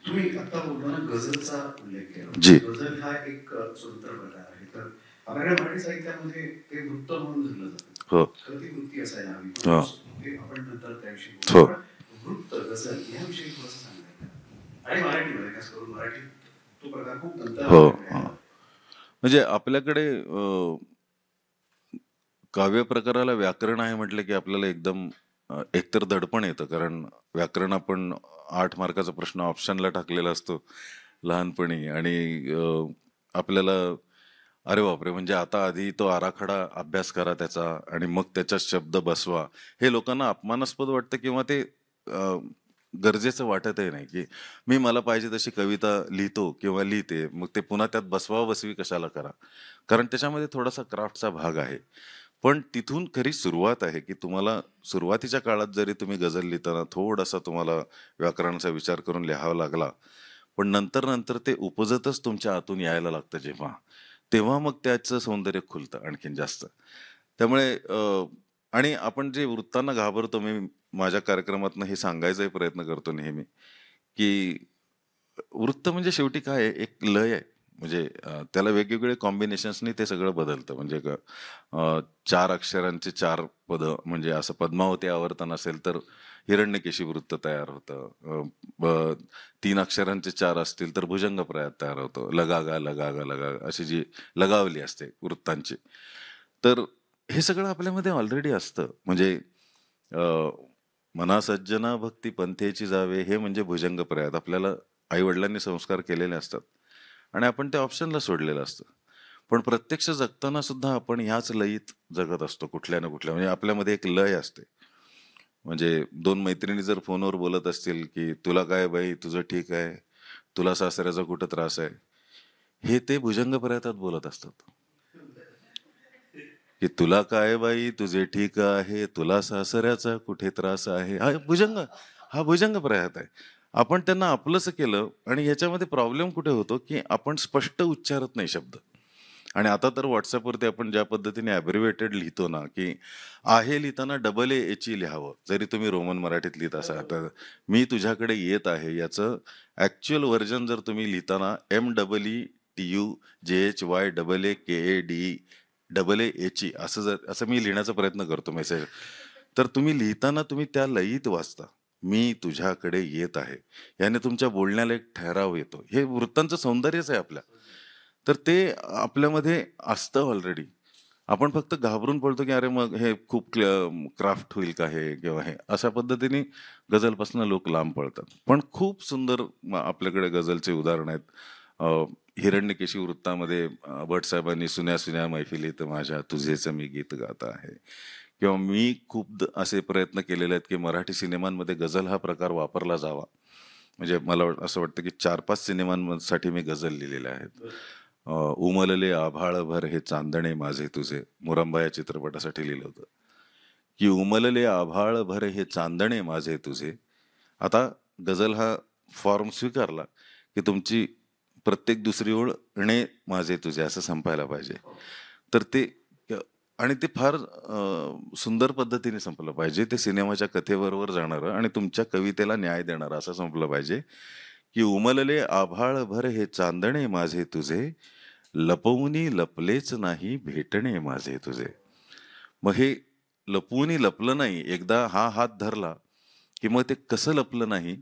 तुम्ही आता बोलताना गझलचा उल्लेख केला.
जी.
गझल हा एक स्वतंत्र प्रकार आहे. तर आपल्याकडे मराठी साहित्यामध्ये ते वृत्त म्हणून धरलं जातं.
हो.
तर ती वृत्ती असायला हवी.
हो.
ते आपण नंतर त्याविषयी
हो.
बोलू. पण वृत्त गझल याविषयी थोडंसं सांगायचं. आणि मराठीमध्ये खास करून मराठीत तो प्रकार खूप नंतर
हो.
आलेला आहे.
म्हणजे आपल्याकडे काव्य प्रकाराला व्याकरण आहे म्हटलं की आपल्याला एकदम एकतर दडपण येतं. कारण व्याकरण आपण 8 मार्काचा प्रश्न ऑप्शनला टाकलेला असतो लहानपणी आणि आपल्याला अरे बापरे, म्हणजे आता आधी तो आराखडा अभ्यास करा त्याचा आणि मग त्याच्यात शब्द बसवा. हे लोकांना अपमानास्पद वाटतं किंवा ते गरजेचं वाटतही नाही, की मी मला पाहिजे तशी कविता लिहितो किंवा लिहिते, मग ते पुन्हा त्यात बसवा-बसवी कशाला करा. कारण त्याच्यामध्ये थोडासा क्राफ्टचा भाग आहे. पण तिथून खरी सुरुवात आहे, की तुम्हाला सुरुवातीच्या काळात जरी तुम्ही गझल लिहिताना थोडासा तुम्हाला व्याकरणाचा विचार करून लिहावा लागला, पण नंतर ते उपजतच तुमच्या आतून यायला लागतं जेव्हा, तेव्हा मग त्याचं सौंदर्य खुलतं आणखीन जास्त. त्यामुळे आणि आपण जे वृत्तांना घाबरतो, मी माझ्या कार्यक्रमातनं हे सांगायचाही प्रयत्न करतो नेहमी, की वृत्त म्हणजे शेवटी काय आहे, एक लय आहे. म्हणजे त्याला वेगवेगळे कॉम्बिनेशन्सनी ते सगळं बदलतं. म्हणजे 4 अक्षरांचे 4 पदं, म्हणजे असं पद्मावती आवर्तन असेल तर हिरण्यकेशी वृत्त तयार होतं. 3 अक्षरांचे 4 असतील तर भुजंगप्राय तयार होतो. लगागा लगागा लगागा अशी जी लगावली असते वृत्तांची. तर हे सगळं आपल्यामध्ये ऑलरेडी असतं. म्हणजे अ, मना सज्जना भक्ती पंथेची जावे, हे म्हणजे भुजंगप्रायात आपल्याला आई वडिलांनी संस्कार केलेले असतात आणि आपण ते ऑप्शनला सोडलेलं असतं. पण प्रत्यक्ष जगताना सुद्धा आपण ह्याच लयीत जगत असतो कुठल्या ना कुठल्या. म्हणजे आपल्यामध्ये एक लय असते. म्हणजे 2 मैत्रिणी जर फोनवर बोलत असतील की तुला काय बाई तुझं ठीक आहे, तुला सासऱ्याचा कुठं त्रास आहे, हे ते भुजंगप्रायतात बोलत असतात. की तुला काय बाई तुझे ठीक आहे, तुला सासऱ्याचा कुठे त्रास आहे. हा भुजंग प्रयात आहे. आपण त्यांना आपलंसं केलं आणि ह्याच्यामध्ये प्रॉब्लेम कुठे होतो, की आपण स्पष्ट उच्चारत नाही शब्द. आणि आता तर WhatsAppवरती आपण ज्या पद्धतीने ॲब्रिव्हिएटेड लिहितो ना, की आहे लिहिताना डबल ए एच ई लिहावं. जरी तुम्ही रोमन मराठीत लिहित असाल तर मी तुझ्याकडे येत आहे याचं ॲक्चुअल व्हर्जन जर तुम्ही लिहिताना MEETUJHYAAKADE double A H E असं मी लिहिण्याचा प्रयत्न करतो मेसेज. तर तुम्ही लिहिताना तुम्ही त्या लयीत वाचता. मी तुझ्याकडे येत आहे. याने तुमच्या बोलण्याला एक ठहराव येतो. हे वृत्तांचं सौंदर्यच आहे आपल्या. तर ते आपल्यामध्ये असतं ऑलरेडी. आपण फक्त घाबरून पडतो, की अरे मग हे खूप क्राफ्ट होईल का हे किंवा हे. अशा पद्धतीने गझलपासून लोक लांब पळतात. पण खूप सुंदर आपल्याकडे गझलचे उदाहरण आहेत. हिरण्यकेशी वृत्तामध्ये भटसाहेबांनी सुन्या सुन्या मैफिलीत माझ्या तुझेच मी गीत गात आहे. किंवा मी खूप असे प्रयत्न केलेले आहेत, की मराठी सिनेमांमध्ये गझल हा प्रकार वापरला जावा. म्हणजे मला असं वाटतं, की 4-5 सिनेमांसाठी मी गझल लिहिलेल्या आहेत. उमलले आभाळभर हे चांदणे माझे तुझे, मुरंबा या चित्रपटासाठी लिहिलं होतं. की उमलले आभाळभर हे चांदणे माझे तुझे. आता गझल हा फॉर्म स्वीकारला, की तुमची प्रत्येक दुसरी ओळ णे माझे तुझे असं संपायला पाहिजे. तर ते आणि ते फार सुंदर पद्धतीने संपलं पाहिजे. ते सिनेमाच्या कथेबरोबर जाणारं आणि तुमच्या कवितेला न्याय देणारं असं संपलं पाहिजे, की उमलले आभाळभर हे चांदणे माझे तुझे, लपवूनी लपलेच नाही भेटणे माझे तुझे. मग हे लपवूनही लपलं नाही. एकदा हा हात धरला, की मग ते कसं लपलं नाही,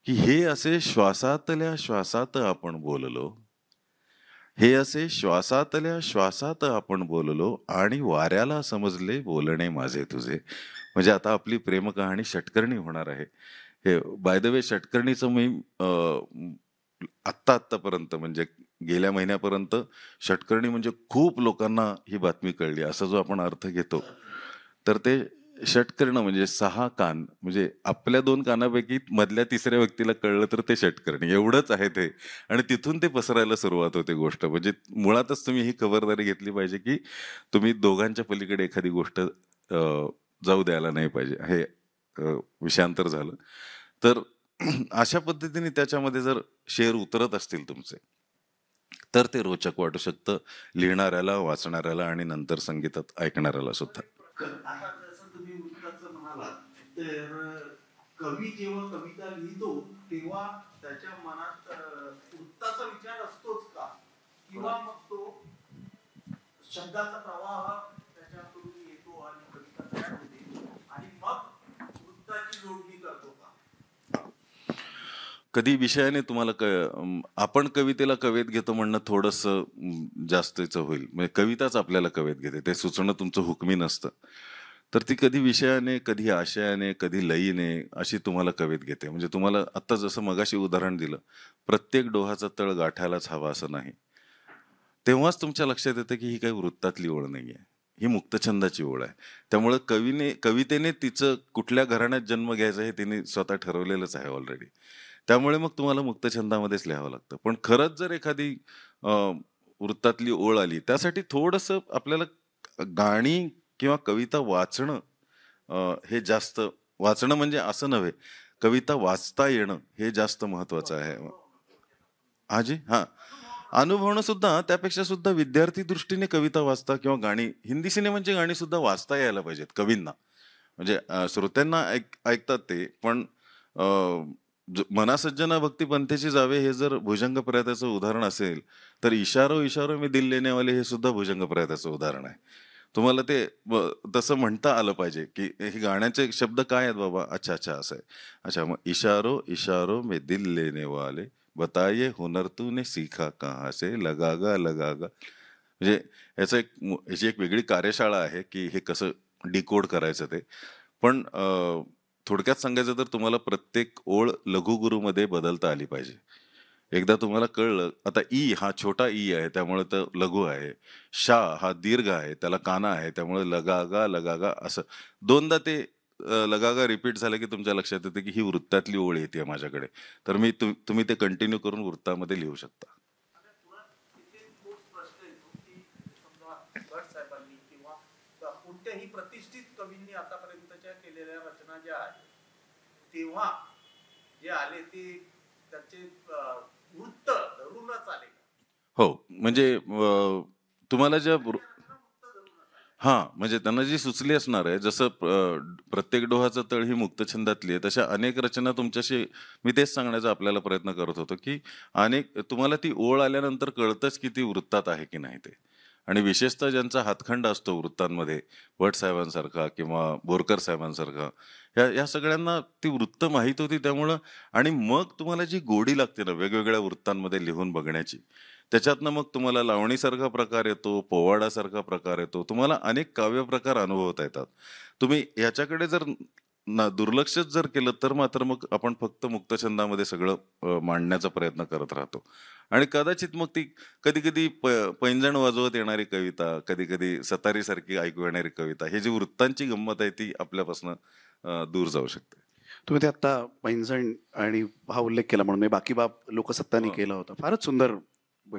की हे असे श्वासातल्या श्वासात आपण बोललो. हे असे श्वासातल्या श्वासात आपण बोललो आणि वाऱ्याला समजले बोलणे माझे तुझे. म्हणजे आता आपली प्रेमकहाणी षटकर्णी होणार आहे. हे बाय द वे षटकर्णीचं मी आत्तापर्यंत म्हणजे गेल्या महिन्यापर्यंत षटकर्णी म्हणजे खूप लोकांना ही बातमी कळली असा जो आपण अर्थ घेतो. तर ते षटकर्ण म्हणजे 6 कान, म्हणजे आपल्या 2 कानापैकी मधल्या तिसऱ्या व्यक्तीला कळलं तर ते षटकर्णी एवढंच आहे ते. आणि तिथून ते पसरायला सुरुवात होते गोष्ट. म्हणजे मुळातच तुम्ही ही खबरदारी घेतली पाहिजे, की तुम्ही दोघांच्या पलीकडे एखादी गोष्ट जाऊ द्यायला नाही पाहिजे. हे विषयांतर झालं. तर अशा पद्धतीने त्याच्यामध्ये जर शेर उतरत असतील तुमचे, तर ते रोचक वाटू शकतं लिहिणाऱ्याला, वाचणाऱ्याला आणि नंतर संगीतात ऐकणाऱ्याला सुद्धा.
आता जसं तुम्ही वृत्ताचं म्हणालात, तर कवी जेव्हा कविता लिहितो तेव्हा त्याच्या मनात वृत्ताचा विचार असतोच का? किंवा मग तो शब्दाचा प्रवाह त्याच्याकडून येतो आणि कविता तयार होते आणि मग वृत्ताची जोडणी करतो का?
कधी विषयाने तुम्हाला आपण कवितेला कवेत घेतो म्हणणं थोडंसं जास्तीचं होईल. म्हणजे कविताच आपल्याला कवेत घेते. ते सुचणं तुमचं हुकमी नसतं. तर ती कधी विषयाने, कधी आशयाने, कधी लयीने अशी तुम्हाला कवेत घेते. म्हणजे तुम्हाला आत्ता जसं मगाशी उदाहरण दिलं, प्रत्येक डोहाचा तळ गाठायलाच हवा असं नाही. तेव्हाच तुमच्या लक्षात येतं, की ही काही वृत्तातली ओळ नाहीये. ही मुक्तछंदाची ओळ आहे. त्यामुळं कवितेने तिचं कुठल्या घराण्यात जन्म घ्यायचा हे तिने स्वतः ठरवलेलंच आहे ऑलरेडी. त्यामुळे मग तुम्हाला मुक्तछंदामध्येच लिहावं लागतं. पण खरंच जर एखादी अ, वृत्तातली ओळ आली, त्यासाठी थोडंसं आपल्याला गाणी किंवा कविता वाचणं हे जास्त वाचणं म्हणजे असं नव्हे, कविता वाचता येणं हे जास्त महत्वाचं आहे. हाजी? हां. अनुभवणं सुद्धा त्यापेक्षा सुद्धा विद्यार्थी दृष्टीने कविता वाचता किंवा गाणी हिंदी सिनेमांची गाणी सुद्धा वाचता यायला पाहिजेत कवींना. म्हणजे श्रोत्यांना ऐकतात ते, पण मना सज्जना भक्ती पंथेची जावे हे जर भुजंग प्रयाताचं उदाहरण असेल, तर इशारो इशारो में दिल लेने वाले हे सुद्धा भुजंग प्रयाताचं उदाहरण आहे. तुम्हाला ते तसं म्हणता आलं पाहिजे की हे गाण्याचे शब्द काय आहेत बाबा, अच्छा अच्छा असं आहे. अच्छा, मग इशारो इशारो में दिल लेने वाले बताये हुनर तूने सीखा कहाँ से लगा गा. म्हणजे याची एक वेगळी कार्यशाळा आहे की हे कसं डिकोड करायचं ते. पण थोडक्यात सांगायचं तर तुम्हाला प्रत्येक ओळ लघुगुरूमध्ये बदलता आली पाहिजे. एकदा तुम्हाला कळलं, आता ई हा छोटा ई आहे त्यामुळे तर लघु आहे. शा हा दीर्घ आहे, त्याला काना आहे, त्यामुळे लगागा असं दोनदा ते लगागा रिपीट झालं की तुमच्या लक्षात येतं की ही वृत्तातली ओळ येते माझ्याकडे. तर तुम्ही ते कंटिन्यू करून वृत्तामध्ये लिहू शकता.
आता मुळात तिथे तोच प्रश्न येतो की समजा भट साहेबांनी किंवा कोणत्याही प्रतिष्ठित कवींनी आतापर्यंतच्या केलेल्या रचना ज्या आहेत तेव्हा जे आले ते त्याचे वृत्त धरूनच आले का?
हो, म्हणजे तुम्हाला ज्या
रचना वृत्त धरूनच आले.
हां, म्हणजे त्यांना जी सुचली असणार आहे, जसं प्रत्येक डोहाचं तळ ही मुक्तछंदातली आहे, तशा अनेक रचना तुमच्याशी मी तेच सांगण्याचा आपल्याला प्रयत्न करत होतो, की तुम्हाला ती ओळ आल्यानंतर कळतंच की ती वृत्तात आहे की नाही ते. आणि विशेषतः ज्यांचा हातखंड असतो वृत्तांमध्ये, भट साहेबांसारखा किंवा बोरकर साहेबांसारखा, या सगळ्यांना ती वृत्त माहीत होती त्यामुळं. आणि मग तुम्हाला जी गोडी लागते ना वेगवेगळ्या वृत्तांमध्ये लिहून बघण्याची, त्याच्यातनं मग तुम्हाला लावणीसारखा प्रकार येतो, पोवाडासारखा प्रकार येतो. तुम्हाला अनेक काव्यप्रकार अनुभवता येतात. तुम्ही ह्याच्याकडे जर दुर्लक्षच जर केलं तर मात्र मग आपण फक्त मुक्तछंदामध्ये सगळं मांडण्याचा प्रयत्न करत राहतो. आणि कदाचित मग ती कधी-कधी पैंजण वाजवत येणारी कविता, कधी-कधी सतारीसारखी ऐकू येणारी कविता, ही जी वृत्तांची गंमत आहे ती आपल्यापासून दूर जाऊ शकते.
तुम्ही ते आता पैंजण आणि हा उल्लेख केला म्हणून मी बाकी बाब लोकसत्तानी
हो.
केला होता. फारच सुंदर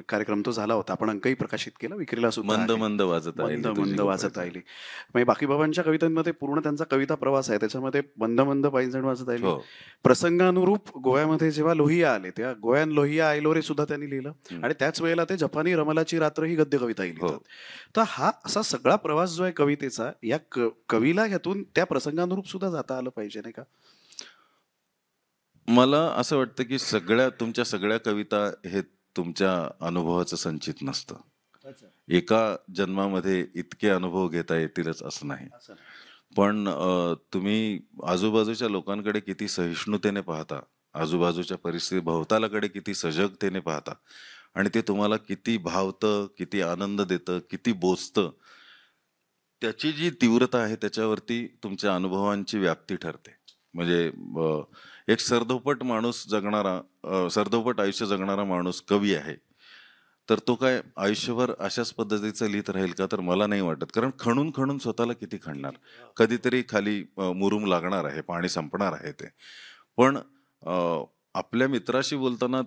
कार्यक्रम तो झाला होता. आपण अंकही प्रकाशित केला, विक्रीला सुद्धा
मंद
आहे.
मंद वाजत
मंद
आली तुझी
मंद वाजत
गोपाळी.
राहिली. म्हणजे बाकी बाबांच्या कवितांमध्ये पूर्ण त्यांचा कविता प्रवास आहे. त्याच्यामध्ये मंद मंद पैंजण वाजत राहिली.
हो.
प्रसंगानुरूप गोव्यामध्ये जेव्हा लोहिया आले तेव्हा गोव्यान लोहिया आयलो रे सुद्धा त्यांनी लिहिलं.
हम्म.
आणि त्याच वेळेला ते जपानी रमलाची रात्र ही गद्य कविताही
हो.
लिहितात. तर हा असा सगळा प्रवास जो आहे कवितेचा, या कवीला ह्यातून त्या प्रसंगानुरूप सुद्धा जाता आलं पाहिजे, नाही का?
मला असं वाटतं की तुमच्या सगळ्या कविता हे तुमच्या अनुभवाचं संचित नसतं. एका जन्मामध्ये इतके अनुभव घेता येतीलच असं नाही. पण तुम्ही आजूबाजूच्या लोकांकडे किती सहिष्णुतेने पाहता, आजूबाजूच्या परिस्थिती भोवतालाकडे किती सजगतेने पाहता, आणि ते तुम्हाला किती भावतं, किती आनंद देतं, किती बोचतं, त्याची जी तीव्रता आहे त्याच्यावरती तुमच्या अनुभवांची व्याप्ती ठरते. म्हणजे एक सरधोपट आयुष्य जगणारा माणूस कवी आहे, तर तो काय आयुष्यभर अशाच पद्धतीचं लिहित राहील का? तर मला नाही वाटत. कारण खणून खणून स्वतःला किती खणणार, कधीतरी खाली मुरूम लागणार आहे, पाणी संपणार आहे ते. पण आपल्या मित्राशी बोलताना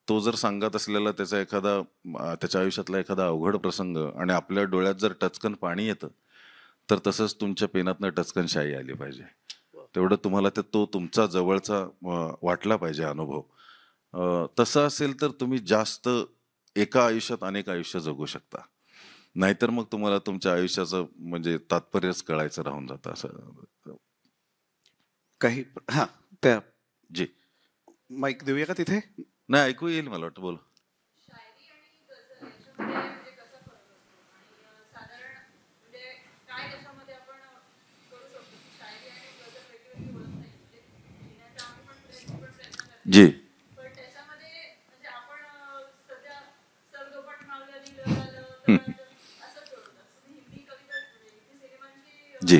तो जर सांगत असलेला त्याच्या आयुष्यातला एखादा अवघड प्रसंग आणि आपल्या डोळ्यात जर टचकन पाणी येतं, तर तसंच तुमच्या पेनातनं टचकन शाई आली पाहिजे. तेवढं तुम्हाला तो तुमचा जवळचा वाटला पाहिजे अनुभव. तसं असेल तर तुम्ही जास्त एका आयुष्यात अनेक आयुष्य जगू शकता. नाहीतर मग तुम्हाला तुमच्या आयुष्याचं म्हणजे तात्पर्यच कळायचं राहून जातं असं.
काही हा त्या
जी
माईक देऊया का तिथे?
नाही, ऐकू येईल मला वाटतं. बोला.
शायरी आणि गझल याच्यामध्ये म्हणजे कसा फरक असतो आणि साधारण म्हणजे काय त्याच्यामध्ये आपण करू शकतो की शायरी आणि गझल वेगळी ओळख नाही म्हणजे लिहिण्याचा आम्ही पण प्रयत्न करतो.
जी
पण त्याच्यामध्ये म्हणजे आपण सध्या सरदोपट मावल्या लिहिलं झालं तर असंच होतं. तुम्ही हिंदी कविता म्हणजे हिंदी सिनेमांची
जी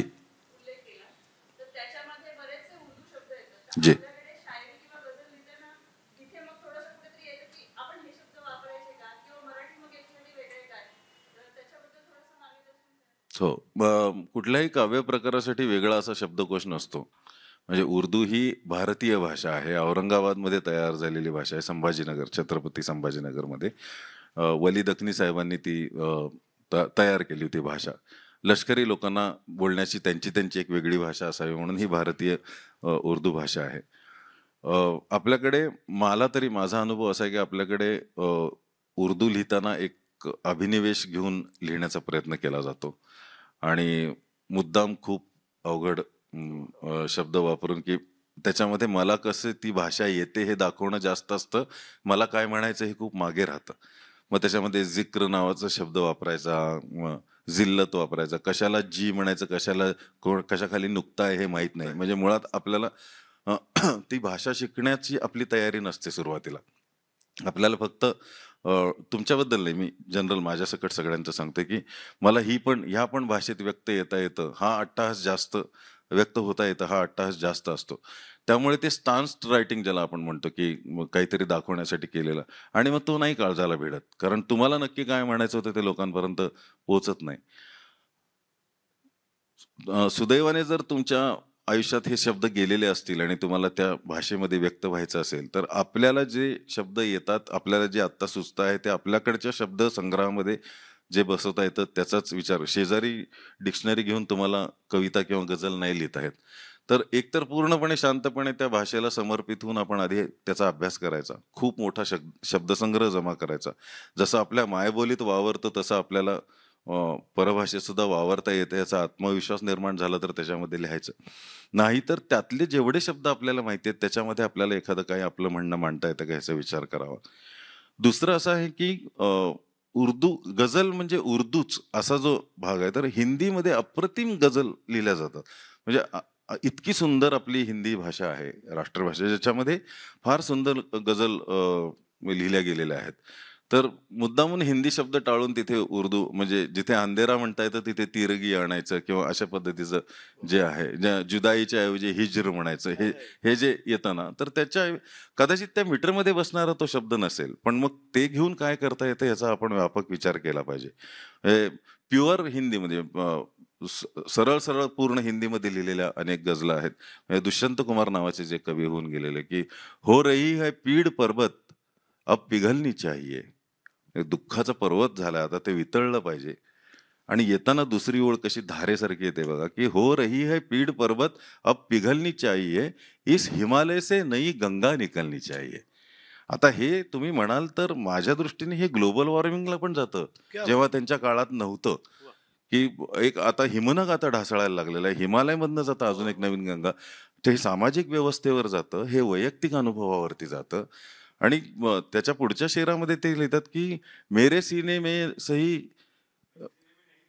उल्लेख केला तर त्याच्यामध्ये बरेचसे उर्दू शब्द येतात.
जी
आपल्याकडे शायरी किंवा गझल लिहिताना तिथे मग थोडंसं कुठेतरी येतं की आपण हे शब्द वापरायचे का किंवा मराठी मग याच्यासाठी वेगळे काय, तर त्याच्याबद्दल थोडंसं मार्गदर्शन करा.
हो. कुठल्याही काव्य प्रकारासाठी वेगळा असा शब्दकोश नसतो. म्हणजे उर्दू ही भारतीय भाषा आहे, औरंगाबादमध्ये तयार झालेली भाषा आहे, छत्रपती संभाजीनगरमध्ये वली दखनी साहेबांनी ती तयार केली होती भाषा. लष्करी लोकांना बोलण्याची त्यांची एक वेगळी भाषा असावी म्हणून ही भारतीय उर्दू भाषा आहे. आपल्याकडे माझा अनुभव असा आहे की आपल्याकडे उर्दू लिहिताना एक अभिनिवेश घेऊन लिहिण्याचा प्रयत्न केला जातो आणि मुद्दाम खूप अवघड शब्द वापरून की त्याच्यामध्ये मला कसं ती भाषा येते हे दाखवणं जास्त असतं, मला काय म्हणायचं हे खूप मागे राहतं. मग त्याच्यामध्ये जिक्र नावाचा शब्द वापरायचा, मग जिल्लत वापरायचा, कशाला जी म्हणायचं, कशाला कशाखाली नुक्ता आहे हे माहीत नाही. म्हणजे मुळात आपल्याला ती भाषा शिकण्याची आपली तयारी नसते सुरुवातीला. आपल्याला फक्त तुमच्याबद्दल नाही, मी जनरल माझ्यासकट सगळ्यांचं सांगते की मला ह्या पण भाषेत व्यक्त येता येतं, हा अट्टहास जास्त व्यक्त होता येतं, हा अट्टहास जास्त असतो. त्यामुळे ते स्टान्स्ड रायटिंग ज्याला आपण म्हणतो की मग काहीतरी दाखवण्यासाठी केलेलं, आणि मग तो नाही काळजाला भिडत, कारण तुम्हाला नक्की काय म्हणायचं होतं ते लोकांपर्यंत पोहोचत नाही. सुदैवाने जर तुमच्या आयुष्यात हे शब्द गेलेले असतील आणि तुम्हाला त्या भाषेमध्ये व्यक्त व्हायचं असेल, तर आपल्याला जे शब्द येतात, आपल्याला जे आत्ता सुचत आहे, ते आपल्याकडच्या शब्द संग्रहामध्ये जे बसवता येतं त्याचाच विचार. शेजारी डिक्शनरी घेऊन तुम्हाला कविता किंवा गझल नाही लिहिता येत. तर एकतर पूर्णपणे शांतपणे त्या भाषेला समर्पित होऊन आपण आधी त्याचा अभ्यास करायचा. खूप मोठा शब्दसंग्रह जमा करायचा. जसं आपल्या मायबोलीत वावरतो तसं आपल्याला परभाषेत सुद्धा वावरता येते याचा आत्मविश्वास निर्माण झाला तर त्याच्यामध्ये लिहायचं. नाहीतर त्यातले जेवढे शब्द आपल्याला माहिती आहेत त्याच्यामध्ये आपल्याला एखादं काही आपलं म्हणणं मांडता येतं का याचा विचार करावा. दुसरं असं आहे की उर्दू गझल म्हणजे उर्दूच असा जो भाग आहे, तर हिंदीमध्ये अप्रतिम गझल लिहिल्या जातात. म्हणजे इतकी सुंदर आपली हिंदी भाषा आहे, राष्ट्रभाषा, ज्याच्यामध्ये फार सुंदर गझल लिहिल्या गेलेल्या आहेत. तर मुद्दामून हिंदी शब्द टाळून तिथे उर्दू, म्हणजे जिथे अंधेरा म्हणता येतं तिथे तिरगी आणायचं किंवा अशा पद्धतीचं जे आहे, ज्या जुदाईच्या ऐवजी हिज्र म्हणायचं, हे हे जे येतं ना, तर कदाचित त्या मीटरमध्ये बसणारा तो शब्द नसेल, पण मग ते घेऊन काय करता येतं याचा आपण व्यापक विचार केला पाहिजे. प्युअर हिंदीमध्ये सरळ सरळ पूर्ण हिंदीमध्ये लिहिलेल्या अनेक गझला आहेत. म्हणजे दुष्यंत कुमार नावाचे जे कवी होऊन गेलेले की हो रही है पीड पर्वत अब पिघलनी चाहिए. दुःखाचा पर्वत झाला, आता ते वितळलं पाहिजे. आणि येताना दुसरी ओळ कशी धारेसारखी येते बघा, की हो रही है पीड पर्वत अब पिघलनी चाहिए, इस हिमालय से नई गंगा निकलनी चाहिए. आता हे तुम्ही म्हणाल तर माझ्या दृष्टीने हे ग्लोबल वॉर्मिंगला पण जातं, जेव्हा त्यांच्या काळात नव्हतं. की एक आता हिमनग आता ढासळायला लागलेला आहे, हिमालयमधनं जातं अजून एक नवीन गंगा. ते सामाजिक व्यवस्थेवर जातं, हे वैयक्तिक अनुभवावरती जातं. आणि त्याच्या पुढच्या शेरामध्ये ते लिहितात की मेरे सीने में सही,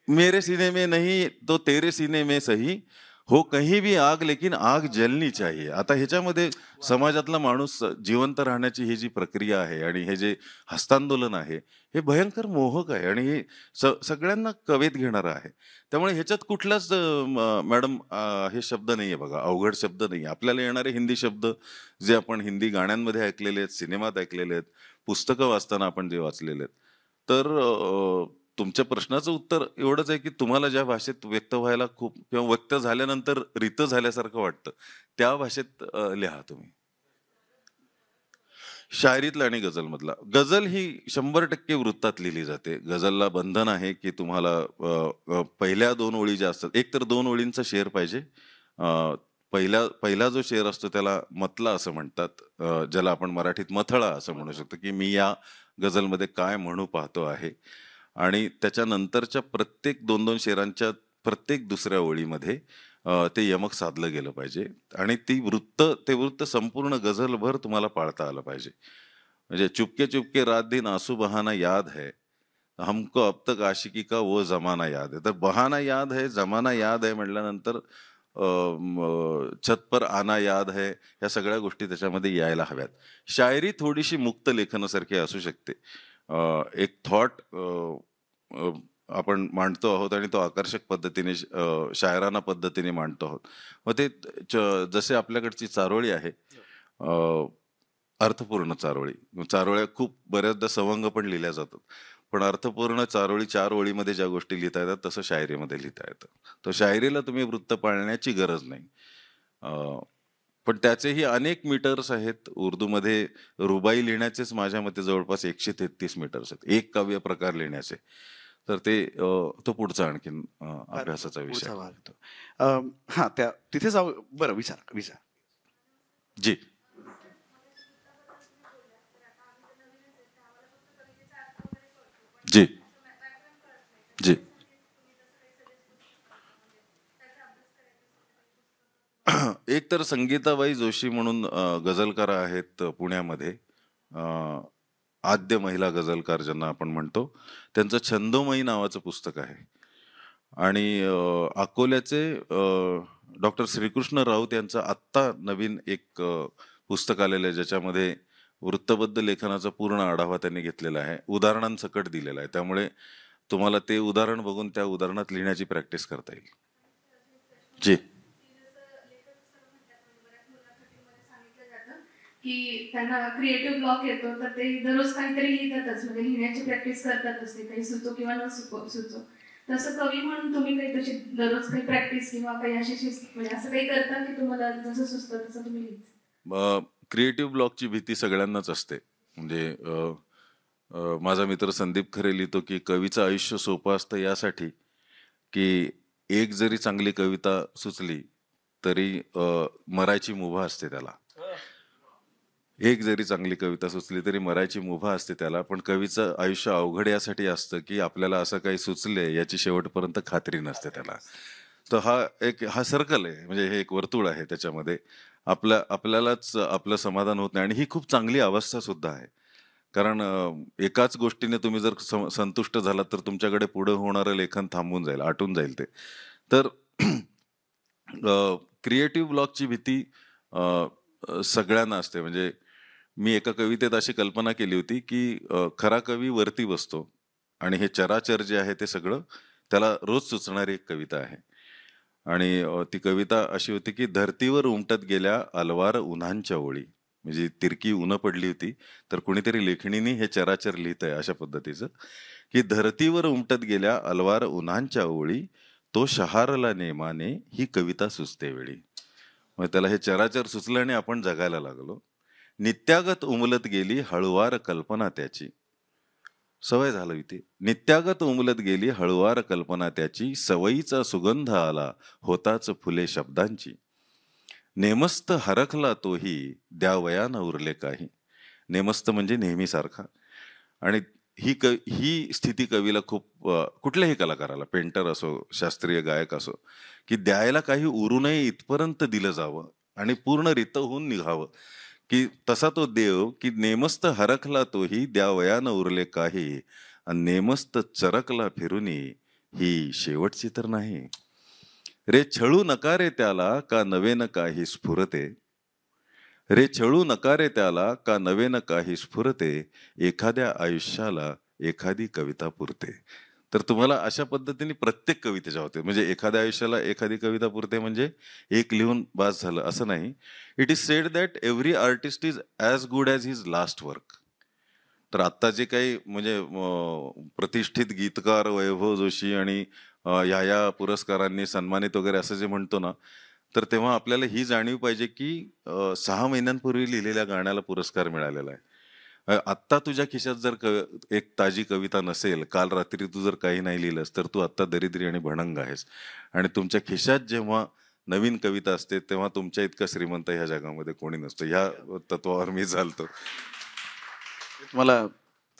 मेरे सीने में नहीं तो तेरे सीने में सही, हो कहीं भी आग लेकिन आग जलनी चाहिए. आता ह्याच्यामध्ये समाजातला माणूस जिवंत राहण्याची ही जी प्रक्रिया आहे आणि हे जे हस्तांदोलन आहे, हे भयंकर मोहक आहे आणि हे सगळ्यांना कवेत घेणारं आहे. त्यामुळे ह्याच्यात कुठलाच मॅडम हे शब्द नाहीये बघा, अवघड शब्द नाही. आपल्याला येणारे हिंदी शब्द जे आपण हिंदी गाण्यांमध्ये ऐकलेले आहेत, सिनेमात ऐकलेले आहेत, पुस्तकं वाचताना आपण जे वाचलेले आहेत. तर तुमच्या प्रश्नाचं उत्तर एवढंच आहे की तुम्हाला ज्या भाषेत व्यक्त व्हायला खूप किंवा व्यक्त झाल्यानंतर रित झाल्यासारखं वाटतं, त्या भाषेत लिहा तुम्ही. शायरीतला आणि गझलमधला. गझल ही 100% वृत्तात लिहिली जाते. गझलला बंधन आहे की तुम्हाला पहिल्या 2 ओळी ज्या असतात, एक तर 2 ओळींचा शेर पाहिजे. पहिला जो शेर असतो त्याला मतला असं म्हणतात, ज्याला आपण मराठीत मथळा असं म्हणू शकतो, की मी या गझलमध्ये काय म्हणू पाहतो आहे. आणि त्याच्यानंतरच्या प्रत्येक 2-2 शेरांच्या प्रत्येक दुसऱ्या ओळीमध्ये ते यमक साधलं गेलं पाहिजे आणि ते वृत्त संपूर्ण गझलभर तुम्हाला पाळता आलं पाहिजे. म्हणजे चुपके चुपके रात दिन आंसू बहाना याद है, हमको अब तक आशिकी का वो जमाना याद है. तर बहाना याद है, जमाना याद है म्हटल्यानंतर छत पर आना याद है, या सगळ्या गोष्टी त्याच्यामध्ये यायला हव्यात. शायरी थोडीशी मुक्त लेखनासारखी असू शकते. एक थॉट आपण मांडतो आहोत आणि तो आकर्षक पद्धतीने शायराना पद्धतीने मांडतो आहोत. मग ते जसे आपल्याकडची चारोळी आहे, अर्थपूर्ण चारोळी. चारोळ्या खूप बऱ्याचदा सवंग पण लिहिल्या जातात, पण अर्थपूर्ण चारोळी 4 ओळीमध्ये ज्या गोष्टी लिहिता येतात तसं शायरीमध्ये लिहिता येतं. तर शायरीला तुम्ही वृत्त पाळण्याची गरज नाही. पण त्याचेही अनेक मीटर्स आहेत. उर्दूमध्ये रुबाई लिहिण्याचेच माझ्या मते जवळपास 133 मीटर्स आहेत, एक काव्य प्रकार लिहिण्याचे. तर ते तो पुढचा आणखीन अभ्यासाचा विषय.
पुढचा भाग तो. हा, त्या तिथे जाऊ. बरं, विचार.
जी. जी. जी. एक तर संगीताबाई जोशी म्हणून गझलकार आहेत पुण्यामध्ये. आद्य महिला गझलकार ज्यांना आपण म्हणतो, त्यांचं छंदोमयी नावाचं पुस्तक आहे. आणि अकोल्याचे डॉक्टर श्रीकृष्ण राऊत यांचं आत्ता नवीन एक पुस्तक आलेलं आहे, ज्याच्यामध्ये वृत्तबद्ध लेखनाचा पूर्ण आढावा त्यांनी घेतलेला आहे, उदाहरणांसकट दिलेला आहे. त्यामुळे तुम्हाला ते उदाहरण बघून त्या उदाहरणात लिहिण्याची प्रॅक्टिस करता येईल. जी.
की त्यांना क्रिएटिव्ह ब्लॉक येतो तर ते दररोज काहीतरी लिहितातच, म्हणजे लिहिण्याची प्रॅक्टिस करतातच, ते काही सुचो किंवा न सुचो. तसं कवी म्हणून तुम्ही काही तशी दररोज काही प्रॅक्टिस किंवा काही अशी म्हणजे असं काही करता की तुम्हाला जसं सुचतं तसं तुम्ही लिहिता?
क्रिएटिव्ह ब्लॉकची भीती सगळ्यांनाच असते. म्हणजे माझा मित्र संदीप खरे लिहितो की कवीचं आयुष्य सोपं असतं यासाठी की एक जरी चांगली कविता सुचली तरी मरायची मुभा असते त्याला. एक जरी चांगली कविता सुचली तरी मरायची मुभा असते त्याला. पण कवीचं आयुष्य अवघड यासाठी असतं की आपल्याला असं काही सुचले याची शेवटपर्यंत खात्री नसते त्याला. तर हा सर्कल आहे, म्हणजे हे एक वर्तुळ आहे. त्याच्यामध्ये आपल्यालाच आपलं समाधान होत नाही, आणि ही खूप चांगली अवस्था सुद्धा आहे. कारण एकाच गोष्टीने तुम्ही जर संतुष्ट झालात तर तुमच्याकडे पुढे होणारं लेखन थांबून जाईल, आटून जाईल ते. तर क्रिएटिव्ह ब्लॉकची भीती सगळ्यांना असते. म्हणजे मी एका कवितेत अशी कल्पना केली होती की खरा कवी वरती बसतो आणि हे चराचर जे आहे ते सगळं त्याला रोज सुचणारी एक कविता आहे. आणि ती कविता अशी होती की धरतीवर उमटत गेल्या अलवार उन्हांच्या ओळी. म्हणजे तिरकी उन्ह पडली होती, तर कुणीतरी लेखणीने हे चराचर लिहित आहे अशा पद्धतीचं की धरतीवर उमटत गेल्या अलवार उन्हांच्या ओळी, तो शहारला नेमाने ही कविता सुचते वेळी. मग त्याला हे चराचर सुचलं आणि आपण जगायला लागलो. नित्यागत उमलत गेली हळुवार कल्पना त्याची. सवय झाली होती. नित्यागत उमलत गेली हळुवार कल्पना त्याची, सवयीचा सुगंध आला होताच फुले शब्दांची. नेमस्त हरखला तोही द्यावयानं उरले काही. नेमस्त म्हणजे नेहमीसारखा. आणि ही स्थिती कवीला खूप, कुठल्याही कलाकाराला, पेंटर असो शास्त्रीय गायक असो, की द्यायला काही उरू नये इथपर्यंत दिलं जावं आणि पूर्ण रित होऊन निघावं. की तसा तो देव की नेमस्त हरखला तोही द्यावयानं उरले काही, आणि नेमस्त चरकला फिरुनी ही शेवटची तर नाही. रे छळू नकारे त्याला का नवेन काही स्फुरते. रे छळू नकारे त्याला का नवेन काही स्फुरते, एखाद्या आयुष्याला एखादी कविता पुरते. तर तुम्हाला अशा पद्धतीने प्रत्येक कवितेच्या होते. म्हणजे एखाद्या आयुष्याला एखादी कविता पुरते म्हणजे एक लिहून बास झालं असं नाही. It is sed that every artist is as good as his last work. तर आत्ता जे काही म्हणजे प्रतिष्ठित गीतकार वैभव जोशी आणि या पुरस्कारांनी सन्मानित वगैरे असं जे म्हणतो ना, तर तेव्हा आपल्याला ही जाणीव पाहिजे की 6 महिन्यांपूर्वी लिहिलेल्या गाण्याला पुरस्कार मिळालेला आहे. आत्ता तुझ्या खिशात जर एक ताजी कविता नसेल, काल रात्री तू जर काही नाही लिहिलंस, तर तू आत्ता दरिद्री आणि भणंग आहेस. आणि तुमच्या खिशात जेव्हा नवीन कविता असते तेव्हा तुमच्या इतका श्रीमंत ह्या जगामध्ये कोणी नसतं. ह्या तत्वावर मी चालतो.
तुम्हाला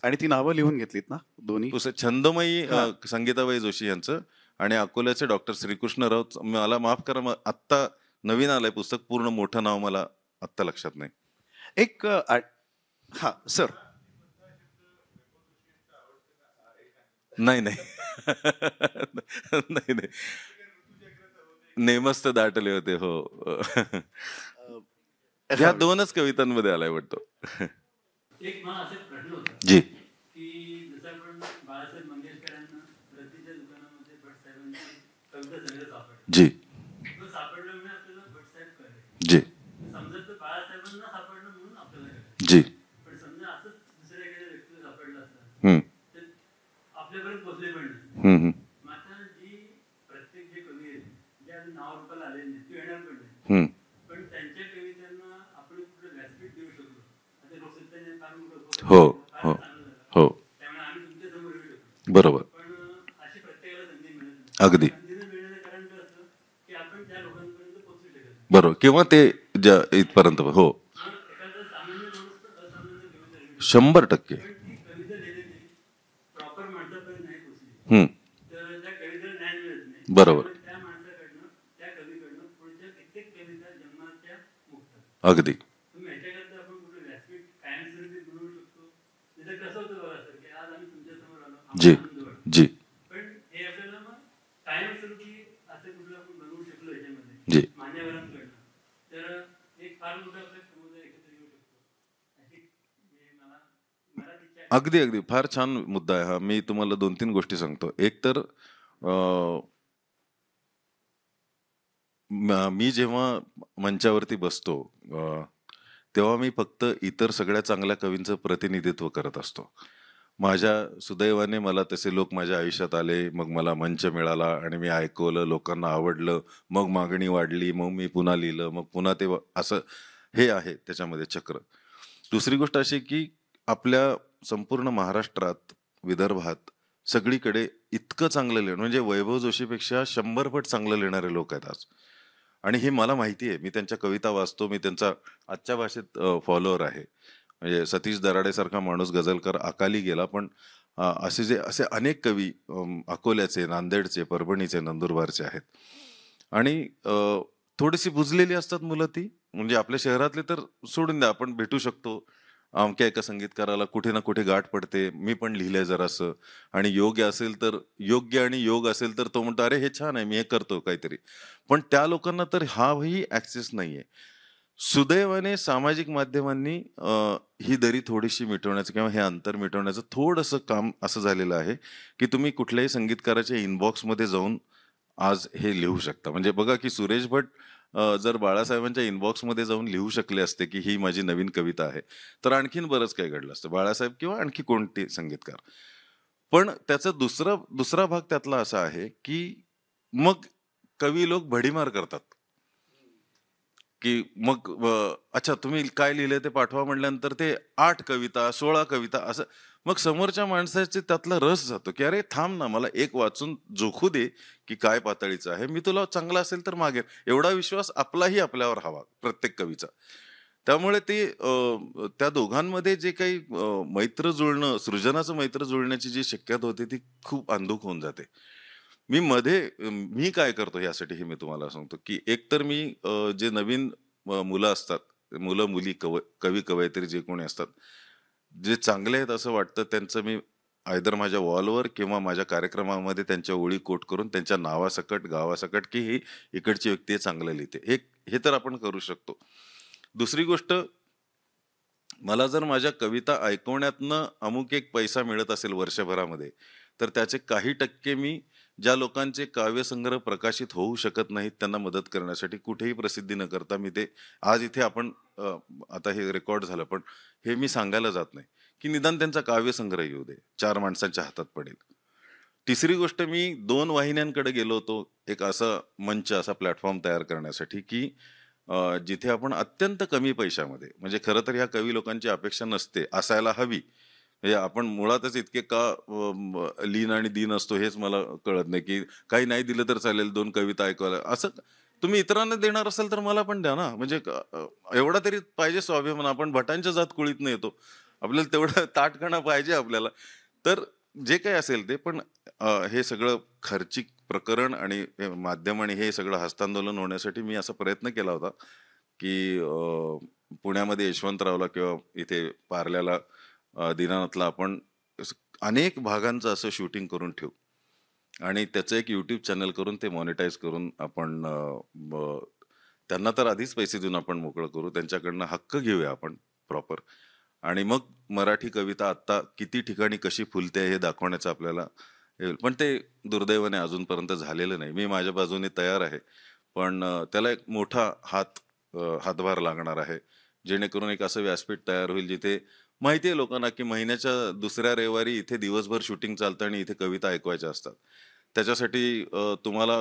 आणि ती नावं लिहून घेतलीत ना दोन्ही?
छंदमयी संगीताबाई जोशी यांचं आणि अकोल्याचे डॉक्टर श्रीकृष्ण राऊत. मला माफ करा, आत्ता नवीन आलंय पुस्तक, पूर्ण मोठं नाव मला आत्ता लक्षात नाही.
एक हा सर.
नाही नाही नाही नाही, नेमस्त दाटले होते. हो, ह्या 2च कवितांमध्ये आलाय वाटतो.
एक मला असं प्रश्न होता
जी.
की जसं आपण बाळासाहेब मंगेशकरांना रतीच्या दुकानामध्ये भटसाहेबांची कविता संग्रह सापडला.
जी.
तो सापडला म्हणजे आपल्याला भटसाहेब कळले.
जी.
समजा तो बाळासाहेबांना सापडलं म्हणून आपल्याला कळलं.
जी.
पण समजा असंच दुसऱ्या एखाद्या व्यक्तीला सापडलं असतं तर आपल्यापर्यंत पोहोचले पण नाही. मात्र जी प्रत्येक जे कवी आहेत, जे अजून नाव रूपाला आले नाही, ते येणार पण नाही, पण त्यांच्या कवितांना आपण कुठलं व्यासपीठ देऊ शकतो. आता लोकसत्ताने फार मोठं
हो हो हो,
त्यामुळे आम्ही तुमच्या समोर येऊ शकतो.
बरोबर.
पण अशी प्रत्येकाला संधी मिळत नाही.
अगदी
संधी न मिळण्याचं कारण काय असतं की आपण त्या लोकांपर्यंत पोहोचू शकत नाही.
बरोबर. किंवा ते इथपर्यंत. हो,
एखादा सामान्य माणूस तर असामान्य कविता लिहू शकतो.
100%.
पण ती कविता लिहिलेली प्रॉपर माणसापर्यंत नाही पोहोचली तर त्या कवितेला ज्ञान मिळत नाही.
बरोबर.
त्या माणसाकडनं, त्या कवीकडनं पुढच्या कित्येक कविता जन्माच्या मुक्तात.
अगदी.
तुम्ही ह्याच्याकरता आपण कुठे व्यासपीठ कायमस्वरूपी बनवू शकतो. तिथं असं की असं कुठलं आपण बनवू शकलो
जी.
याच्यामध्ये मान्यवरांकडनं, तर एक फार मोठा आपला समुदाय एकत्र येऊ शकतो अशी मला मला इच्छा आहे.
अगदी अगदी फार छान मुद्दा आहे हा. मी तुम्हाला 2-3 गोष्टी सांगतो. एक तर मी जेव्हा मंचावरती बसतो तेव्हा मी फक्त इतर सगळ्या चांगल्या कवींचं प्रतिनिधित्व करत असतो. माझ्या सुदैवाने मला तसे लोक माझ्या आयुष्यात आले, मग मला मंच मिळाला आणि मी ऐकवलं, लोकांना आवडलं, मग मागणी वाढली, मग मी पुन्हा लिहिलं, मग पुन्हा ते असं हे आहे त्याच्यामध्ये चक्र. दुसरी गोष्ट अशी की आपल्या संपूर्ण महाराष्ट्रात, विदर्भात सगळीकडे इतकं चांगलं लिहिणं म्हणजे वैभव जोशीपेक्षा 100 पट चांगलं लिहिणारे लोक आहेत आज. आणि हे मला माहिती आहे. मी त्यांच्या कविता वाचतो. मी त्यांचा आजच्या भाषेत फॉलोअर आहे. म्हणजे सतीश दराडेसारखा माणूस गझलकार अकाली गेला, पण असे अनेक कवी अकोल्याचे, नांदेडचे, परभणीचे, नंदुरबारचे आहेत. आणि थोडीशी बुजलेली असतात मुलं ती. म्हणजे आपल्या शहरातले तर सोडून द्या, आपण भेटू शकतो. अमक्या एका संगीतकाराला कुठे ना कुठे गाठ पडते. मी पण लिहिलंय जरासं. आणि योग्य आणि योग असेल तर तो म्हणतो, "अरे हे छान आहे, मी हे करतो काहीतरी." पण त्या लोकांना तर हाही ॲक्सेस नाहीये. सुदैवाने सामाजिक माध्यमांनी ही दरी थोडीशी मिटवण्याचं किंवा हे अंतर मिटवण्याचं थोडंसं काम असं झालेलं आहे, की तुम्ही कुठल्याही संगीतकाराच्या इनबॉक्समध्ये जाऊन आज हे लिहू शकता. म्हणजे बघा, की सुरेश भट जर बाळासाहेबांच्या इनबॉक्समध्ये जाऊन लिहू शकले असते, की ही माझी नवीन कविता आहे, तर आणखीन बरंच काही घडलं असतं. बाळासाहेब किंवा आणखी कोणते संगीतकार. पण त्याचा दुसरा भाग त्यातला असा आहे, की मग कवी लोक भडीमार करतात. की मग अच्छा तुम्ही काय लिहिलंय ते पाठवा म्हटल्यानंतर ते 8 कविता, 16 कविता असं. मग समोरच्या माणसाचे त्यातला रस जातो, की "अरे थांब ना, मला एक वाचून जोखू दे, की काय पातळीचं आहे. मी तुला चांगला असेल तर मागेन." एवढा विश्वास आपलाही आपल्यावर हवा, प्रत्येक कवीचा. त्यामुळे ते त्या दोघांमध्ये जे काही मैत्र जुळणं, सृजनाचं मैत्र जुळण्याची जी शक्यता होती ती खूप अंधुक होऊन जाते. मी काय करतो यासाठी हे मी तुम्हाला सांगतो, की एकतर मी जे नवीन मुलं असतात, मुलं-मुली, कवी-कवयित्री जे कोणी असतात, जे चांगले आहेत असं वाटतं त्यांचं मी आयदर माझ्या वॉलवर किंवा माझ्या कार्यक्रमामध्ये त्यांच्या ओळी कोट करून त्यांच्या नावासकट, गावासकट, की ही इकडची व्यक्ती आहे, चांगलं लिहिते. हे तर आपण करू शकतो. दुसरी गोष्ट, मला जर माझ्या कविता ऐकवण्यातनं अमुक एक पैसा मिळत असेल वर्षभरामध्ये, तर त्याचे काही टक्के मी ज्या लोकांचे काव्यसंग्रह प्रकाशित होऊ शकत नाहीत त्यांना मदत करण्यासाठी कुठेही प्रसिद्धी न करता मी ते आज इथे आपण आता हे रेकॉर्ड झालं, पण हे मी सांगायला जात नाही, की निदान त्यांचा काव्यसंग्रह येऊ दे, 4 माणसांच्या हातात पडेल. तिसरी गोष्ट, मी 2 वाहिन्यांकडे गेलो होतो, एक असा मंच, असा प्लॅटफॉर्म तयार करण्यासाठी, की जिथे आपण अत्यंत कमी पैशामध्ये, म्हणजे खरं तर ह्या कवी लोकांची अपेक्षा नसते, असायला हवी. म्हणजे आपण मुळातच इतके का लीन आणि दीन असतो हेच मला कळत नाही, की काही नाही दिलं तर चालेल, 2 कविता ऐकवायला. असं तुम्ही इतरांना देणार असाल तर मला पण द्या ना. म्हणजे एवढा तरी पाहिजे स्वाभिमान. आपण भटांच्या जात कुळीतनं येतो. आपल्याला तेवढं ताठपणा पाहिजे आपल्याला. तर जे काही असेल ते, पण हे सगळं खर्चिक प्रकरण आणि हे माध्यम आणि हे सगळं हस्तांदोलन होण्यासाठी मी असा प्रयत्न केला होता, की पुण्यामध्ये यशवंतरावला किंवा इथे पार्ल्याला दीनानाथला आपण अनेक भागांचं असं शूटिंग करून ठेवू आणि त्याचं एक YouTube चॅनल करून ते मॉनिटाईज करून आपण त्यांना तर आधीच पैसे देऊन आपण मोकळं करू, त्यांच्याकडनं हक्क घेऊया आपण प्रॉपर. आणि मग मराठी कविता आत्ता किती ठिकाणी कशी फुलते हे दाखवण्याचं आपल्याला हे, पण ते दुर्दैवाने अजूनपर्यंत झालेलं नाही. मी माझ्या बाजूने तयार आहे, पण त्याला एक मोठा हातभार लागणार आहे, जेणेकरून एक असं व्यासपीठ तयार होईल जिथे माहिती आहे लोकांना, की महिन्याच्या दुसऱ्या रविवारी इथे दिवसभर शूटिंग चालतं आणि इथे कविता ऐकवायच्या असतात. त्याच्यासाठी तुम्हाला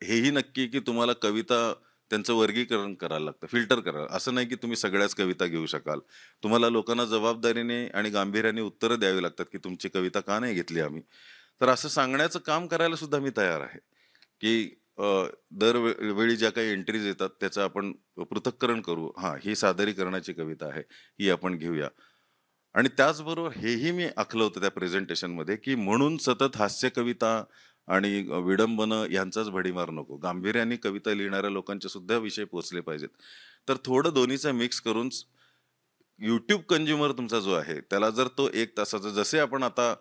हेही नक्की, की तुम्हाला कविता त्यांचं वर्गीकरण करायला लागतं, फिल्टर करायला. असं नाही की तुम्ही सगळ्याच कविता घेऊ शकाल. तुम्हाला लोकांना जबाबदारीने आणि गांभीर्याने उत्तरं द्यावी लागतात, की तुमची कविता का नाही घेतली आम्ही. तर असं सांगण्याचं काम करायला सुद्धा मी तयार आहे, की वेळी ज्या काही एंट्रीज येतात त्याचं आपण पृथक्करण करू. हां, ही सादरीकरणाची कविता आहे, ही आपण घेऊया. आणि त्याचबरोबर हेही मी आखलं होतं त्या प्रेझेंटेशनमध्ये, की म्हणून सतत हास्य कविता आणि विडंबनं यांचाच भडीमार नको. गांभीर्याने कविता लिहिणाऱ्या लोकांचे सुद्धा विषय पोहोचले पाहिजेत. तर थोडं दोन्हीचा मिक्स करून YouTube कंझ्युमर तुमचा जो आहे, त्याला जर तो 1 तासाचा, जसे आपण आता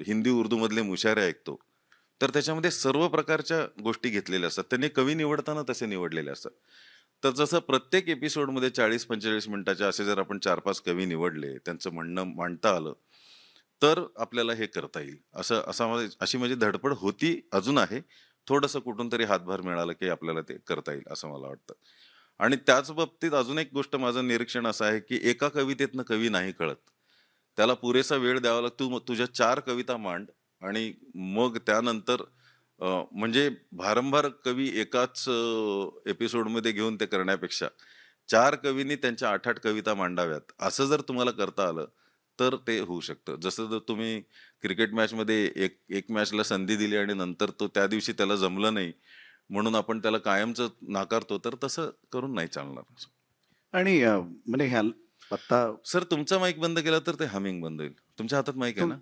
हिंदी उर्दू मधले मुशायरे ऐकतो, तर त्याच्यामध्ये सर्व प्रकारच्या गोष्टी घेतलेल्या असतात. त्यांनी कवी निवडताना तसे निवडलेले असतात. तर जसं प्रत्येक एपिसोडमध्ये 40-45 मिनिटाचे असे जर आपण 4-5 कवी निवडले, त्यांचं म्हणणं मांडता आलं, तर आपल्याला हे करता येईल. अशी माझी धडपड होती, अजून आहे. थोडंसं कुठून तरी हातभार मिळाला, की आपल्याला ते करता येईल असं मला वाटतं. आणि त्याच बाबतीत अजून एक गोष्ट माझं निरीक्षण असं आहे, की एका कवितेतनं कवी नाही कळत. त्याला पुरेसा वेळ द्यावा लागतो. तू तुझ्या 4 कविता मांड आणि मग त्यानंतर म्हणजे भारंभार कवी एकाच एपिसोडमध्ये घेऊन ते करण्यापेक्षा 4 कवींनी त्यांच्या 8-8 कविता मांडाव्यात. असं जर तुम्हाला करता आलं, तर ते होऊ शकतं. जसं जर तुम्ही क्रिकेट मॅचमध्ये एक मॅचला संधी दिली आणि नंतर तो त्या दिवशी त्याला जमलं नाही, म्हणून आपण त्याला कायमचं नाकारतो, तर तसं करून नाही चालणार.
आणि म्हणजे ह्या आता
सर तुमचा माईक बंद केला तर ते हमिंग बंद होईल. तुमच्या हातात माईक आहे ना?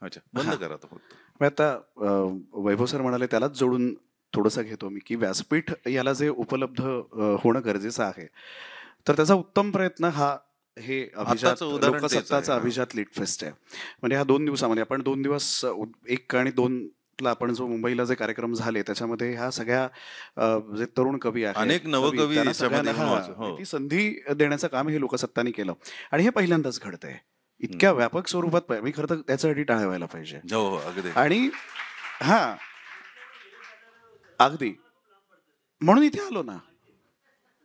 अच्छा, बंद करा तो फक्त.
मी आता वैभव सर म्हणाले त्यालाच जोडून थोडंसं घेतो मी, की व्यासपीठ याला जे उपलब्ध होणं गरजेचं आहे, तर त्याचा उत्तम प्रयत्न हे अभिजात
आताचं उदाहरण तेच आहे.
लोकसत्ताचा अभिजात लिट फेस्ट आहे. म्हणजे ह्या 2 दिवसामध्ये आपण 2 दिवस 1 आणि 2 ला आपण जो मुंबईला जे कार्यक्रम झाले त्याच्यामध्ये ह्या सगळ्या जे तरुण कवी आहेत,
अनेक नवकवी
त्यांना
याच्यामध्ये
सगळ्यांना
हो.
ती संधी देण्याचं काम हे लोकसत्तानी केलं आणि हे पहिल्यांदाच घडतंय इतक्या व्यापक स्वरूपात. मी खरं तर त्याच्यासाठी टाळ्या व्हायला पाहिजे.
हो, अगदी.
आणि हा अगदी म्हणून इथे आलो ना.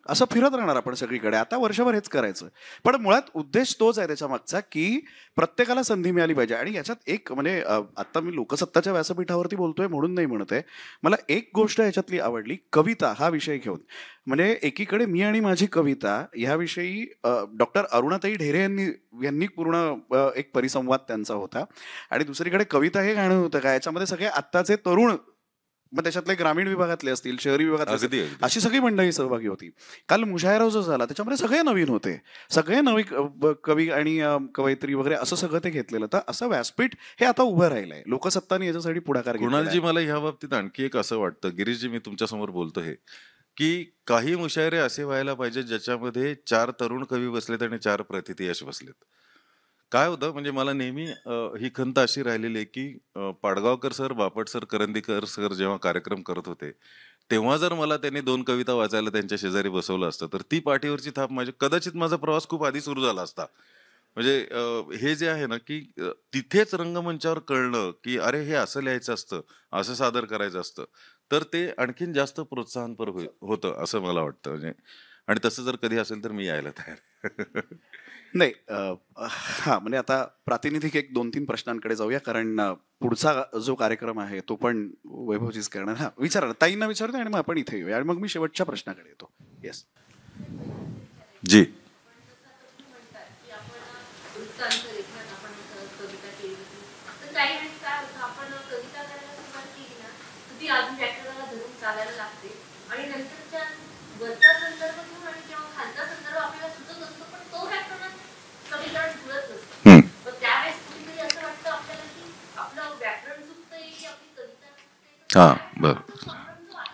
असं फिरत राहणार आपण सगळीकडे. आता वर्षभर हेच करायचं. पण मुळात उद्देश तोच आहे त्याच्या मागचा, की प्रत्येकाला संधी मिळाली पाहिजे. आणि याच्यात एक म्हणजे आता मी लोकसत्ताच्या व्यासपीठावरती बोलतोय म्हणून नाही म्हणत आहे. मला एक गोष्ट याच्यातली आवडली, कविता हा विषय घेऊन. म्हणजे एकीकडे मी आणि माझी कविता ह्याविषयी डॉक्टर अरुणाताई ढेरे यांनी पूर्ण एक परिसंवाद त्यांचा होता. आणि दुसरीकडे कविता हे गाणं होतं का, याच्यामध्ये सगळे आत्ताचे तरुण, मग त्याच्यातले ग्रामीण विभागातले असतील, शहरी विभागातले
अगदी,
असतील,
अगदी.
अशी सगळी मंडळी सहभागी होती. काल मुशायरा जो झाला त्याच्यामध्ये सगळे नवीन होते, सगळे नवी कवी आणि कवयित्री वगैरे असं सगळं ते घेतलेलं. तर असं व्यासपीठ हे आता उभं राहिलंय. लोकसत्ताने याच्यासाठी पुढाकार घेतलेला
कुणालजी,
आहे.
मला ह्या बाबतीत आणखी एक असं वाटतं, गिरीशजी मी तुमच्यासमोर बोलतो हे, की काही मुशायरे असे व्हायला पाहिजे ज्याच्यामध्ये 4 तरुण कवी बसलेत आणि 4 प्रतिथयश बसलेत. काय होतं म्हणजे मला नेहमी ही खंत अशी राहिलेली आहे, की Padgaonkar sir, Bapat sir, Karandikar sir जेव्हा कार्यक्रम करत होते, तेव्हा जर मला त्यांनी 2 कविता वाचायला त्यांच्या शेजारी बसवलं असतं, तर ती पाठीवरची थाप कदाचित माझा प्रवास खूप आधी सुरू झाला असता. म्हणजे हे जे आहे ना, की तिथेच रंगमंचावर कळलं, की अरे हे असं लिहायचं असतं, असं सादर करायचं असतं, तर ते आणखीन जास्त प्रोत्साहनपर होतं असं मला वाटतं. म्हणजे आणि तसं जर कधी असेल तर मी यायला तयार.
नाही हा म्हणजे आता प्रातिनिधिक एक 2-3 प्रश्नांकडे जाऊया, कारण पुढचा जो कार्यक्रम आहे तो पण वैभवजीच करणार. हा विचारा ना, ताईंना विचारतो आणि मग आपण इथे येऊया आणि मग मी शेवटच्या प्रश्नाकडे येतो. येस
जी.
आणि नंतरच्या वरचा संदर्भ घेऊन आणि किंवा खालचा संदर्भ आपल्याला सुचत असतो, पण तो व्याकरणात समीकरण जुळत नसतं. मग त्यावेळेस कुठेतरी असं वाटतं आपल्याला की आपलं व्याकरण चुकतंय की आपली कविता चुकते.
हा, बरं.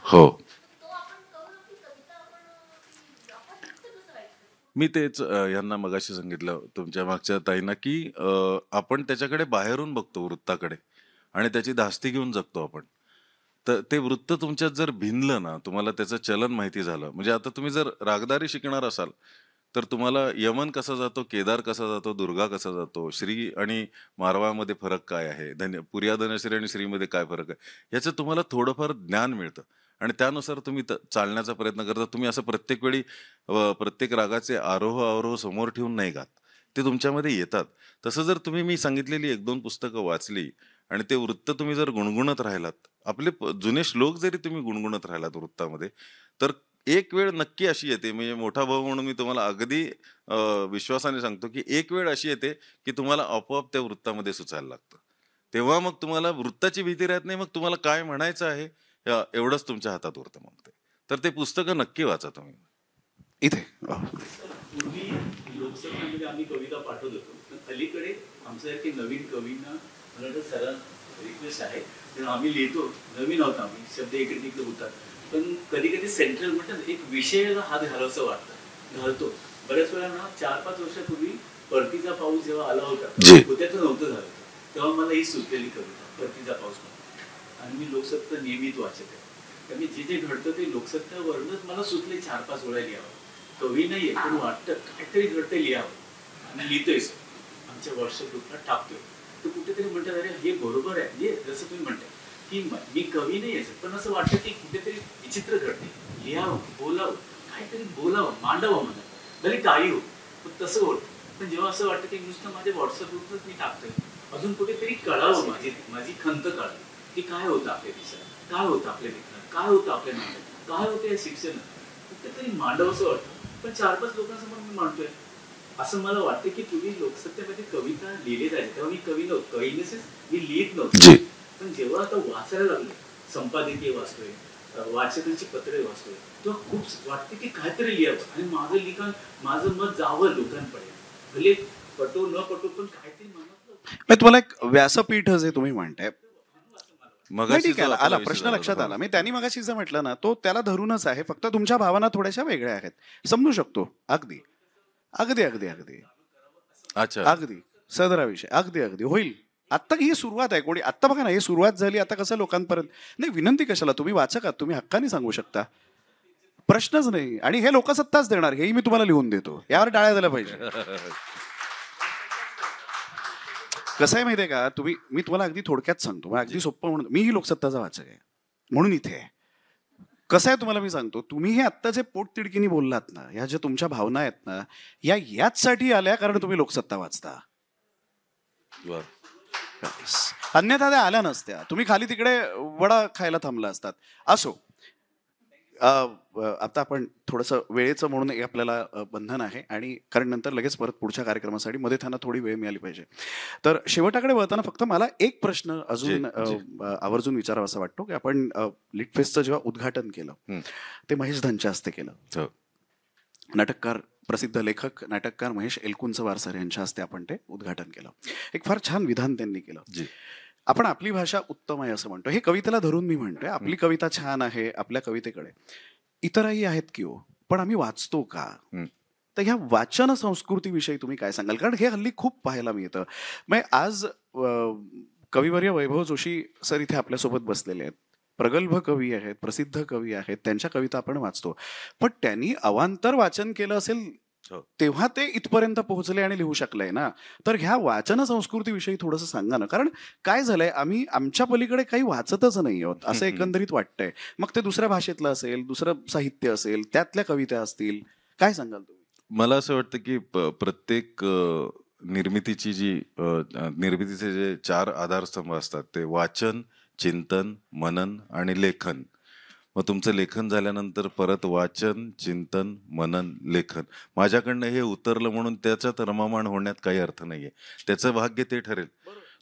हो,
तो आपण करून आपली कविता आपण चुकतं कसं व्हायचं.
मी तेच यांना मगाशी सांगितलं तुमच्या मागच्या ताईंना, की आपण त्याच्याकडे बाहेरून बघतो वृत्ताकडे आणि त्याची धास्ती घेऊन जगतो आपण. तर ते वृत्त तुमच्यात जर भिनलं ना, तुम्हाला त्याचं चलन माहिती झालं, म्हणजे आता तुम्ही जर रागदारी शिकणार असाल, तर तुम्हाला यमन कसा जातो, केदार कसा जातो, दुर्गा कसा जातो, श्री आणि मारवामध्ये फरक काय आहे, पुर्या धनश्री आणि श्रीमध्ये काय फरक आहे, याचं तुम्हाला थोडंफार ज्ञान मिळतं आणि त्यानुसार तुम्ही चालण्याचा प्रयत्न करता. तुम्ही असं प्रत्येक वेळी प्रत्येक रागाचे आरोह अवरोह समोर ठेवून नाही गात, ते तुमच्यामध्ये येतात. तसं जर तुम्ही मी सांगितलेली 1-2 पुस्तकं वाचली आणि ते वृत्त तुम्ही जर गुणगुणत राहिलात, आपले जुने श्लोक जरी तुम्ही गुणगुणत राहिलात वृत्तामध्ये, तर एक वेळ नक्की अशी येते, म्हणजे मोठा भाऊ म्हणून मी तुम्हाला अगदी विश्वासाने सांगतो, की एक वेळ अशी येते की तुम्हाला आपोआप त्या वृत्तामध्ये सुचायला लागतं. तेव्हा मग तुम्हाला वृत्ताची भीती राहत नाही, मग तुम्हाला काय म्हणायचं आहे एवढंच तुमच्या हातात उरतं मग ते. तर ते पुस्तकं नक्की वाचा तुम्ही.
इथे
पूर्वी लोकसभेमध्ये आम्ही कविता पाठवत होतो, पण अलीकडे आमच्यासारखे नवीन कवींना मला वाटतं सरांना रिक्वेस्ट आहे, तेव्हा आम्ही लिहितो, नवीन आहोत आम्ही, शब्द इकडे तिकडे होतात, पण कधी कधी सेंट्रल म्हणतात एक विषयाला हात घालावंसं वाटतं, घालतो. बऱ्याच वेळा ना 4-5 वर्षापूर्वी परतीचा पाऊस जेव्हा आला होता,
जी.
होत्याचं नव्हतं झालं, तेव्हा मला ही सुचलेली कविता परतीचा पाऊस. आणि मी लोकसत्ता नियमित वाचत आहे. तर मी जे जे घडतं ते लोकसत्तावरूनच मला सुचले 4-5 ओळ्या लिहावं. कवी नाहीये पण वाटतं काहीतरी घडतं लिहावं आणि लिहितोय सर. आमच्या व्हॉट्सअप ग्रुपला टाकतोय. तर कुठेतरी म्हणतात अरे हे बरोबर आहे. म्हणजे जसं तुम्ही म्हणता की मी कवी नाही आहे सर, पण असं वाटतं की कुठेतरी विचित्र घडते. लिहावं, बोलावं, काहीतरी बोलावं, मांडावं मनात. भले काही हो, पण तसं होतं. पण जेव्हा असं वाटतं की नुसतं माझ्या व्हॉट्सअप ग्रुपच मी टाकतोय, अजून कुठेतरी कळावं, माझी खंत कळावी की काय होतं आपल्या देशात, काय होतं आपल्या लेखनात, काय होतं आपल्या नाटकात, काय होतं या शिक्षणात, कुठेतरी मांडावंसं वाटतं. पण 4-5 लोकांसमोर मी मांडतोय. असं मला वाटतं की पूर्वी लोकसत्तेमध्ये कविता लिहिले जायचे तेव्हा मी कवी नव्हतो. कवी नसेल मी लिहित नव्हतो. पण जेव्हा आता वाचायला लागलो, संपादकीय वाचतोय, वाचकांची पत्रे वाचतोय, तेव्हा खूप वाटते की काहीतरी लिहावं आणि माझं लिखाण, माझं मत जावं लोकांपर्यंत. भले पटो न पटो, पण काहीतरी मनातलं.
तुम्हाला एक व्यासपीठ जे तुम्ही म्हणताय, नाही
मगाशी
ठीक
जो
आहे,
आपला
आला
विषय
प्रश्न
झाला
लक्षात
होता.
आला. मी त्यांनी मगाशी जे म्हटलं ना तो त्याला धरूनच आहे, फक्त तुमच्या भावना थोड्याशा वेगळ्या आहेत, समजू शकतो. अगदी अगदी अगदी अगदी
अच्छा,
अगदी सदरा विषय अगदी अगदी होईल. आत्ता ही सुरुवात आहे. कोणी आत्ता बघा ना, ही सुरुवात झाली. आता कसं लोकांपर्यंत नाही, विनंती कशाला, तुम्ही वाचक आहात, तुम्ही हक्काने सांगू शकता, प्रश्नच नाही. आणि हे लोकसत्ताच देणार, हेही मी तुम्हाला लिहून देतो. यावर टाळ्या झाल्या पाहिजे. कसं आहे माहितीये का, मी तुम्हाला अगदी थोडक्यात सांगतो, मग अगदी सोपं म्हणून, मीही लोकसत्ताचा वाचक आहे म्हणून इथे आहे. कसं आहे तुम्हाला मी सांगतो, तुम्ही हे आत्ता जे पोटतिडकीनी बोललात ना, ह्या ज्या तुमच्या भावना आहेत ना, याचसाठी आल्या कारण तुम्ही लोकसत्ता वाचता.
बर.
अन्यथा त्या आल्या नसत्या, तुम्ही खाली तिकडे वडा खायला थांबला असतात. असो, आता आपण थोडंसं वेळेचं म्हणून एक आपल्याला बंधन आहे, आणि कारण नंतर लगेच परत पुढच्या कार्यक्रमासाठी मध्ये त्यांना थोडी वेळ मिळाली पाहिजे. तर शेवटाकडे वळताना फक्त मला एक प्रश्न अजून आवर्जून विचारावा असं वाटतो की आपण लिटफेस्टचं जेव्हा उद्घाटन केलं ते महेश धनच्या हस्ते केलं.
हो.
नाटककार, प्रसिद्ध लेखक नाटककार महेश एलकुंचवार यांच्या हस्ते आपण ते उद्घाटन केलं. एक फार छान विधान त्यांनी केलं. आपण आपली भाषा उत्तम आहे असं म्हणतो, हे कवितेला धरून मी म्हणतोय. आपली कविता छान आहे, आपल्या कवितेकडे इतरही आहेत की हो, पण आम्ही वाचतो का? तर ह्या वाचन संस्कृतीविषयी तुम्ही काय सांगाल? कारण हे हल्ली खूप पाहायला मिळतं. मग आज कविवर्य वैभव जोशी सर इथे आपल्यासोबत बसलेले आहेत, प्रगल्भ कवी आहेत, प्रसिद्ध कवी आहेत, त्यांच्या कविता आपण वाचतो, पण त्यांनी अवांतर वाचन केलं असेल तेव्हा ते इथपर्यंत पोहोचले आणि लिहू शकले ना. तर ह्या वाचन संस्कृतीविषयी थोडंसं सांगा ना, कारण काय झालंय, आम्ही आमच्या पलीकडे काही वाचतच नाही आहोत असं एकंदरीत वाटतंय. मग ते दुसऱ्या भाषेतलं असेल, दुसरं साहित्य असेल, त्यातल्या कविता असतील, काय सांगाल तुम्ही?
मला असं वाटतं की प्रत्येक निर्मितीचे जे 4 आधारस्तंभ असतात ते वाचन, चिंतन, मनन आणि लेखन. मग तुमचं लेखन झाल्यानंतर परत वाचन, चिंतन, मनन, लेखन. माझ्याकडनं हे उतरलं म्हणून त्याच्यात रममाण होण्यात काही अर्थ नाहीये. त्याचं भाग्य ते ठरेल.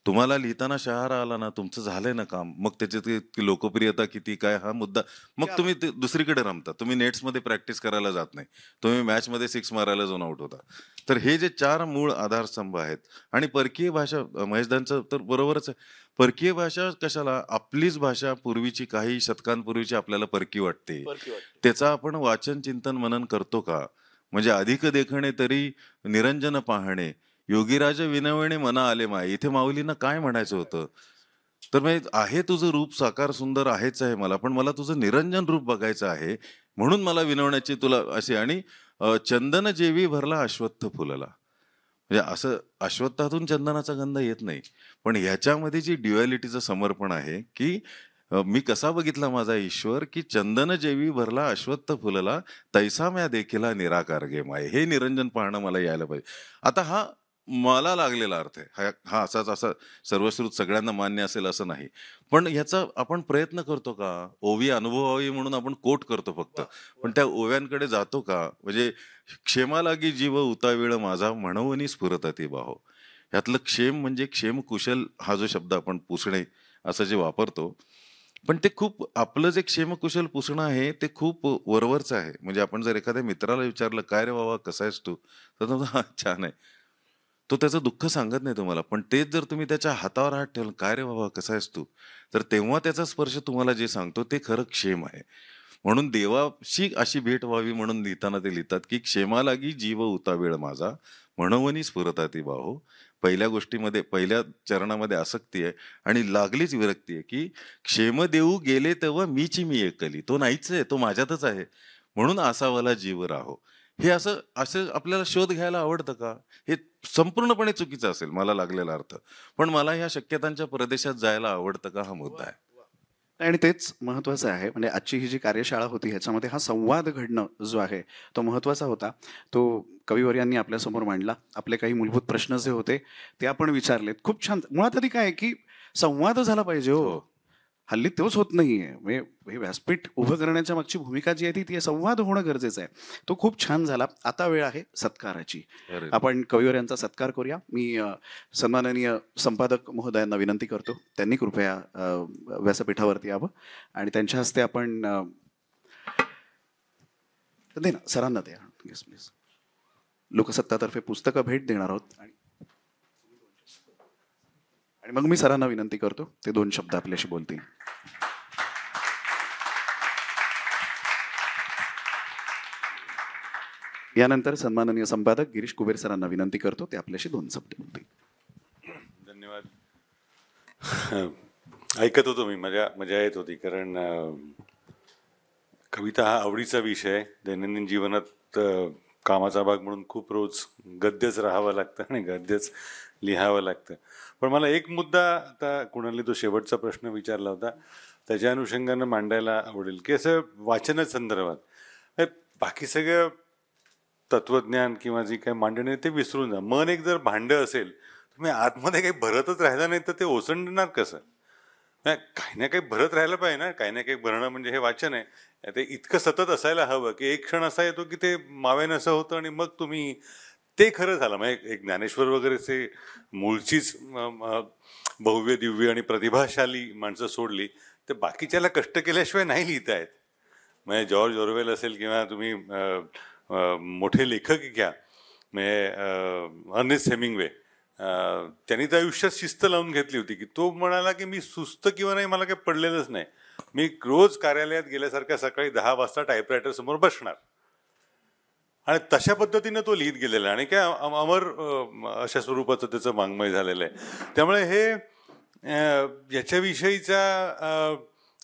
तुम्हाला लिहिताना शहारा आला ना, तुमचं झालंय ना काम, मग त्याची लोकप्रियता किती काय हा मुद्दा, मग तुम्ही दुसरीकडे रमता. तुम्ही नेट्समध्ये प्रॅक्टिस करायला जात नाही, तुम्ही मॅचमध्ये 6 मारायला जाऊन आउट होता. तर हे जे 4 मूळ आधारस्तंभ आहेत. आणि परकीय भाषा, महेशदांचं तर बरोबरच आहे. परकीय भाषा कशाला, आपलीच भाषा पूर्वीची, काही शतकांपूर्वीची आपल्याला परकी वाटते. त्याचा आपण वाचन, चिंतन, मनन करतो का? म्हणजे अधिक देखणे तरी निरंजन पाहणे, योगीराज विनवणे मना आले माय. इथे माऊलींना काय म्हणायचं होतं? तर मग आहे तुझं रूप साकार सुंदर आहेच आहे मला, पण मला तुझं निरंजन रूप बघायचं आहे, म्हणून मला विनवण्याची तुला अशी. आणि चंदन जेवी भरला अश्वत्थ फुलला. म्हणजे असं अश्वत्थातून चंदनाचा गंध येत नाही, पण ह्याच्यामध्ये जी ड्युअलिटीचं समर्पण आहे की मी कसा बघितला माझा ईश्वर, की चंदन जेवी भरला अश्वत्थ फुलला, तैसा म्या देखिला निराकार गे माय. हे निरंजन पाहणं मला यायला पाहिजे. आता हा मला लागलेला अर्थ आहे, हा असाच असा सर्वश्रुत सगळ्यांना मान्य असेल असं नाही, पण ह्याचा आपण प्रयत्न करतो का? ओवी अनुभवावी म्हणून आपण कोट करतो फक्त, पण त्या ओव्यांकडे जातो का? म्हणजे क्षेमा लागी जीव उतावीळ माझा, म्हणवनी स्फुरतती बाहो. ह्यातलं क्षेम म्हणजे क्षेम कुशल हा जो शब्द आपण पुसणे असं जे वापरतो, पण ते खूप, आपलं जे क्षेमकुशल पुसणं आहे ते खूप वरवरचं आहे. म्हणजे आपण जर एखाद्या मित्राला विचारलं काय रे बाबा कसा आहेस तू, तर तो हा छान आहे, तो त्याचं दुःख सांगत नाही तुम्हाला. पण तेच जर तुम्ही त्याच्या हातावर हात ठेवलं, काय रे बाबा कसा आहेस तू, तर तेव्हा त्याचा स्पर्श तुम्हाला जे सांगतो ते खरं क्षेम आहे. म्हणून देवाशी अशी भेट व्हावी म्हणून लिहिताना ते लिहितात की क्षेमा लागी जीव उतावेळ माझा, म्हणवनी स्फुरताती बाहो, पहिल्या गोष्टीमध्ये पहिल्या चरणामध्ये आसक्ती आहे आणि लागलीच विरक्ती आहे की क्षेम देऊ गेले तेव्हा मीची मी एकली, तो नाहीच आहे, तो माझ्यातच आहे, म्हणून असावाला जीव राहो. हे असं असं आपल्याला शोध घ्यायला आवडतं का? हे संपूर्णपणे चुकीचं असेल मला लागलेला अर्थ, पण मला ह्या शक्यतांच्या प्रदेशात जायला आवडतं का, हा मुद्दा आहे.
आणि तेच महत्त्वाचं आहे. म्हणजे आजची ही जी कार्यशाळा होती ह्याच्यामध्ये हा संवाद घडणं जो आहे तो महत्त्वाचा होता. तो कविवर्यांनी आपल्यासमोर मांडला. आपले काही मूलभूत प्रश्न जे होते ते आपण विचारलेत. खूप छान. मुळात आधी काय आहे की संवाद झाला पाहिजे हो. हल्ली तोच होत नाहीये. म्हणजे हे व्यासपीठ उभं करण्याच्या मागची भूमिका जी आहे ती संवाद होणं गरजेचं आहे. तो खूप छान झाला. आता वेळ आहे सत्काराची.
अरे.
आपण कविवर यांचा सत्कार करूया. मी सन्माननीय संपादक महोदयांना विनंती करतो त्यांनी कृपया व्यासपीठावरती यावं आणि त्यांच्या हस्ते आपण दे ना सरांना द्या. Yes please. लोकसत्तातर्फे पुस्तकं भेट देणार आहोत आणि मग मी सरांना विनंती करतो ते 2 शब्द आपल्याशी बोलतील. यानंतर सन्माननीय संपादक गिरीश कुबेर सरांना विनंती करतो ते आपल्याशी 2 शब्द बोलतील.
धन्यवाद. ऐकत होतो मी, मजा येत होती, कारण कविता हा आवडीचा विषय आहे. दैनंदिन जीवनात कामाचा भाग म्हणून खूप रोज गद्यच राहावं लागतं आणि गद्यच लिहावं लागतं. पण मला एक मुद्दा, आता कुणाला तो शेवटचा प्रश्न विचारला होता त्याच्या अनुषंगानं मांडायला आवडेल की असं वाचनासंदर्भात बाकी सगळं तत्वज्ञान किंवा जी काही मांडणी आहे ते विसरून जा. मन एक जर भांडं असेल, तुम्ही आतमध्ये काही भरतच राहिलं नाही तर ते ओसंडणार कसं? काही ना काही भरत राहायला पाहिजे ना. काही ना काही भरणं म्हणजे हे वाचन आहे. ते इतकं सतत असायला हवं की एक क्षण असा येतो की ते मावेन असं होतं आणि मग तुम्ही ते खरं झालं. म्हणजे एक ज्ञानेश्वर वगैरेचे मूळचीच भव्य दिव्य आणि प्रतिभाशाली माणसं सोडली तर बाकीच्याला कष्ट केल्याशिवाय नाही लिहिता येत. म्हणजे जॉर्ज ऑरवेल असेल किंवा तुम्ही मोठे लेखक घ्या, म्हणजे अर्नेस्ट हेमिंग्वे, त्यांनी तर आयुष्यात शिस्त लावून घेतली होती की तो म्हणाला की मी सुस्त किंवा नाही मला काही पडलेलंच नाही, मी रोज कार्यालयात गेल्यासारख्या सकाळी 10 वाजता टाईपरायटर समोर बसणार. आणि तशा पद्धतीनं तो लिहित गेलेला आणि काय अमर अशा स्वरूपाचं त्याचं वाङ्मय झालेलं आहे. त्यामुळे हे याच्याविषयीचा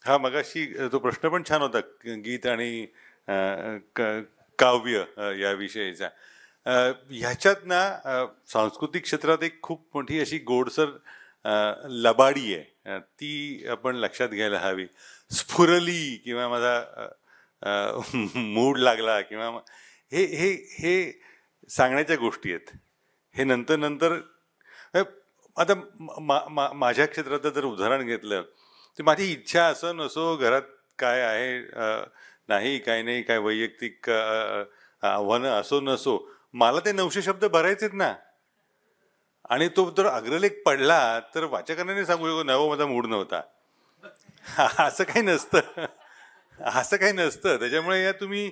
हा मगाशी तो प्रश्न पण छान होता, गीत आणि काव्य याविषयीचा. ह्याच्यात ना सांस्कृतिक क्षेत्रात एक खूप मोठी अशी गोडसर लबाडी आहे, ती आपण लक्षात घ्यायला हवी. स्फुरली किंवा माझा मूड लागला किंवा हे हे हे सांगण्याच्या गोष्टी आहेत. हे नंतर आता माझ्या क्षेत्रात जर उदाहरण घेतलं तर माझी इच्छा असं नसो, घरात काय आहे नाही काय नाही, काय वैयक्तिक आव्हानं असो नसो, मला ते 900 शब्द भरायचेत ना. आणि तो जर अग्रलेख पडला तर वाचकांनी सांगू शकतो नवं माझा मूड नव्हता. असं काही नसतं, असं काही नसतं. त्याच्यामुळे या तुम्ही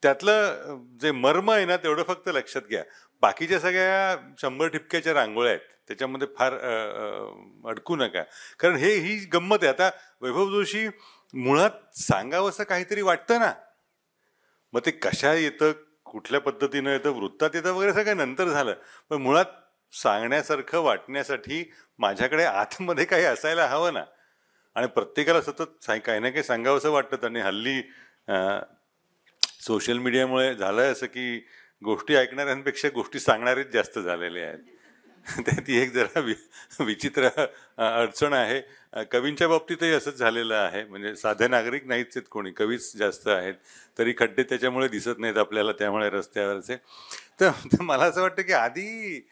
त्यातलं जे मर्म आहे ना तेवढं फक्त लक्षात घ्या. बाकीच्या सगळ्या 100 ठिपक्याच्या रांगोळ्या आहेत त्याच्यामध्ये फार अडकू नका, कारण ही गंमत आहे. आता वैभव जोशी मुळात सांगावंसं काहीतरी वाटतं ना, मग ते कशा येतं, कुठल्या पद्धतीनं येतं, वृत्तात येतं वगैरे सगळं नंतर झालं, पण मुळात सांगण्यासारखं वाटण्यासाठी माझ्याकडे आतमध्ये काही असायला हवं ना. आणि प्रत्येकाला सतत काही ना काही सांगावंसं वाटतं. आणि हल्ली सोशल मीडियामुळे झालं असं की गोष्टी ऐकणाऱ्यांपेक्षा गोष्टी सांगणारेच जास्त झालेले आहेत. ती एक जरा विचित्र अडचण आहे. कवींच्या बाबतीतही असंच झालेलं आहे. म्हणजे साधे नागरिक नाहीच आहेत कोणी, कवीच जास्त आहेत, तरी खड्डे त्याच्यामुळे दिसत नाहीत आपल्याला, त्यामुळे रस्त्यावरचे. तर मला असं वाटतं की आधी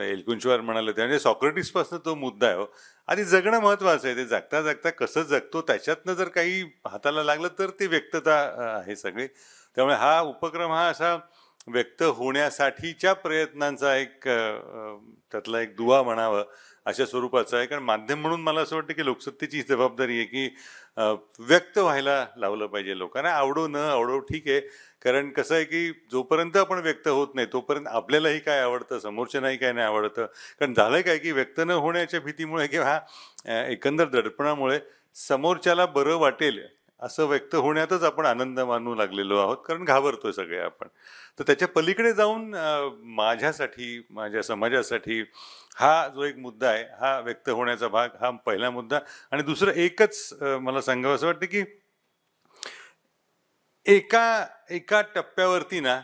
एलकुंचवार म्हणाले ते म्हणजे सॉक्रेटिसपासून तो मुद्दा आहे. आधी जगणं महत्वाचं आहे. ते जगता जगता कसं जगतो त्याच्यातनं जर काही हाताला लागलं तर ती व्यक्तता आहे सगळी. त्यामुळे हा उपक्रम हा असा व्यक्त होण्यासाठीच्या प्रयत्नांचा एक त्यातला एक दुवा म्हणावं अशा स्वरूपाचं आहे. कारण माध्यम म्हणून मला असं वाटतं की लोकसत्तेची जबाबदारी आहे की व्यक्त व्हायला लावलं पाहिजे लोकांना. आवडो न आवडो ठीक आहे, कारण कसं आहे की जोपर्यंत आपण व्यक्त होत नाही तोपर्यंत आपल्यालाही काय आवडतं, समोरच्यांनाही काय नाही आवडतं. कारण झालं काय की व्यक्त न होण्याच्या भीतीमुळे किंवा एकंदर दडपणामुळे समोरच्याला बरं वाटेल असं व्यक्त होण्यातच आपण आनंद मानू लागलेलो आहोत, कारण घाबरतोय सगळे आपण. तर त्याच्या पलीकडे जाऊन माझ्यासाठी, माझ्या समाजासाठी हा जो एक मुद्दा आहे, हा व्यक्त होण्याचा भाग, हा पहिला मुद्दा. आणि दुसरं एकच मला सांगावं असं वाटतं की एका टप्प्यावरती ना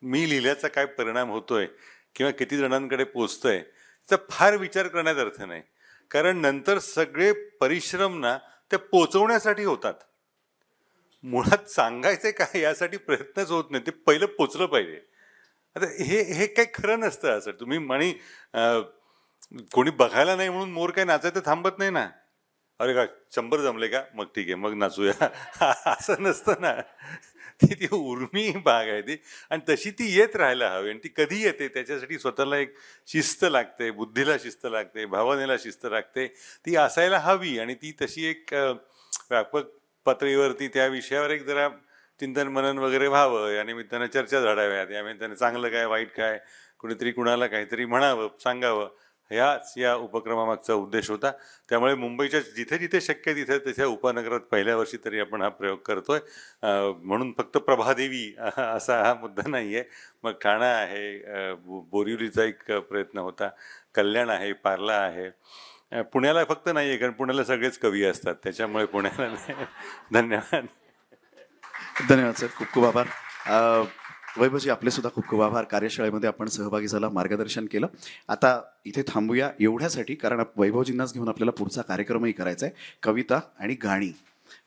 मी लिहिल्याचा काय परिणाम होतोय किंवा किती जणांकडे पोचतोय त्याचा फार विचार करण्यात अर्थ नाही, कारण नंतर सगळे परिश्रम ना ते पोचवण्यासाठी होतात. मुळात सांगायचंय काय यासाठी प्रयत्नच होत नाही, ते पहिलं पोचलं पाहिजे. आता हे काही खरं नसतं असं. तुम्ही म्हणी कोणी बघायला नाही म्हणून मोर काय नाचायचं थांबत नाही ना. अरे का 100 जमले का, मग ठीक आहे, मग नाचूया असं नसतं ना. ती उर्मी भाग आहे ती, आणि तशी ती येत राहायला हवी. आणि ती कधी येते त्याच्यासाठी स्वतःला एक शिस्त लागते, बुद्धीला शिस्त लागते, भावनेला शिस्त लागते, ती असायला हवी. आणि ती तशी एक व्यापक पातळीवरती त्या विषयावर एक जरा चिंतन मनन वगैरे व्हावं, या निमित्तानं चर्चा झाडाव्यात, या निमित्तानं चांगलं काय वाईट काय कुणीतरी कुणाला काहीतरी म्हणावं, सांगावं, ह्याच या उपक्रमामागचा उद्देश होता. त्यामुळे मुंबईच्या जिथे जिथे शक्य तिथे तिथे उपनगरात पहिल्या वर्षी तरी आपण हा प्रयोग करतोय. म्हणून फक्त प्रभादेवी असा हा मुद्दा नाही आहे. मग ठाणा आहे, बोरिवलीचा एक प्रयत्न होता, कल्याण आहे, पार्ला आहे. पुण्याला फक्त नाही आहे, कारण पुण्याला सगळेच कवी असतात, त्याच्यामुळे पुण्याला नाही. धन्यवाद.
धन्यवाद सर, खूप खूप आभार. वैभवजी आपले सुद्धा खूप खूप आभार. कार्यशाळेमध्ये आपण सहभागी झाला, मार्गदर्शन केलं. आता इथे थांबूया एवढ्यासाठी, कारण वैभवजींनाच घेऊन आपल्याला पुढचा कार्यक्रमही करायचा आहे, कविता आणि गाणी.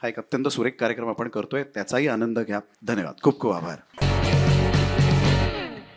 हा एक अत्यंत सुरेख कार्यक्रम आपण करतोय, त्याचाही आनंद घ्या. धन्यवाद, खूप खूप आभार.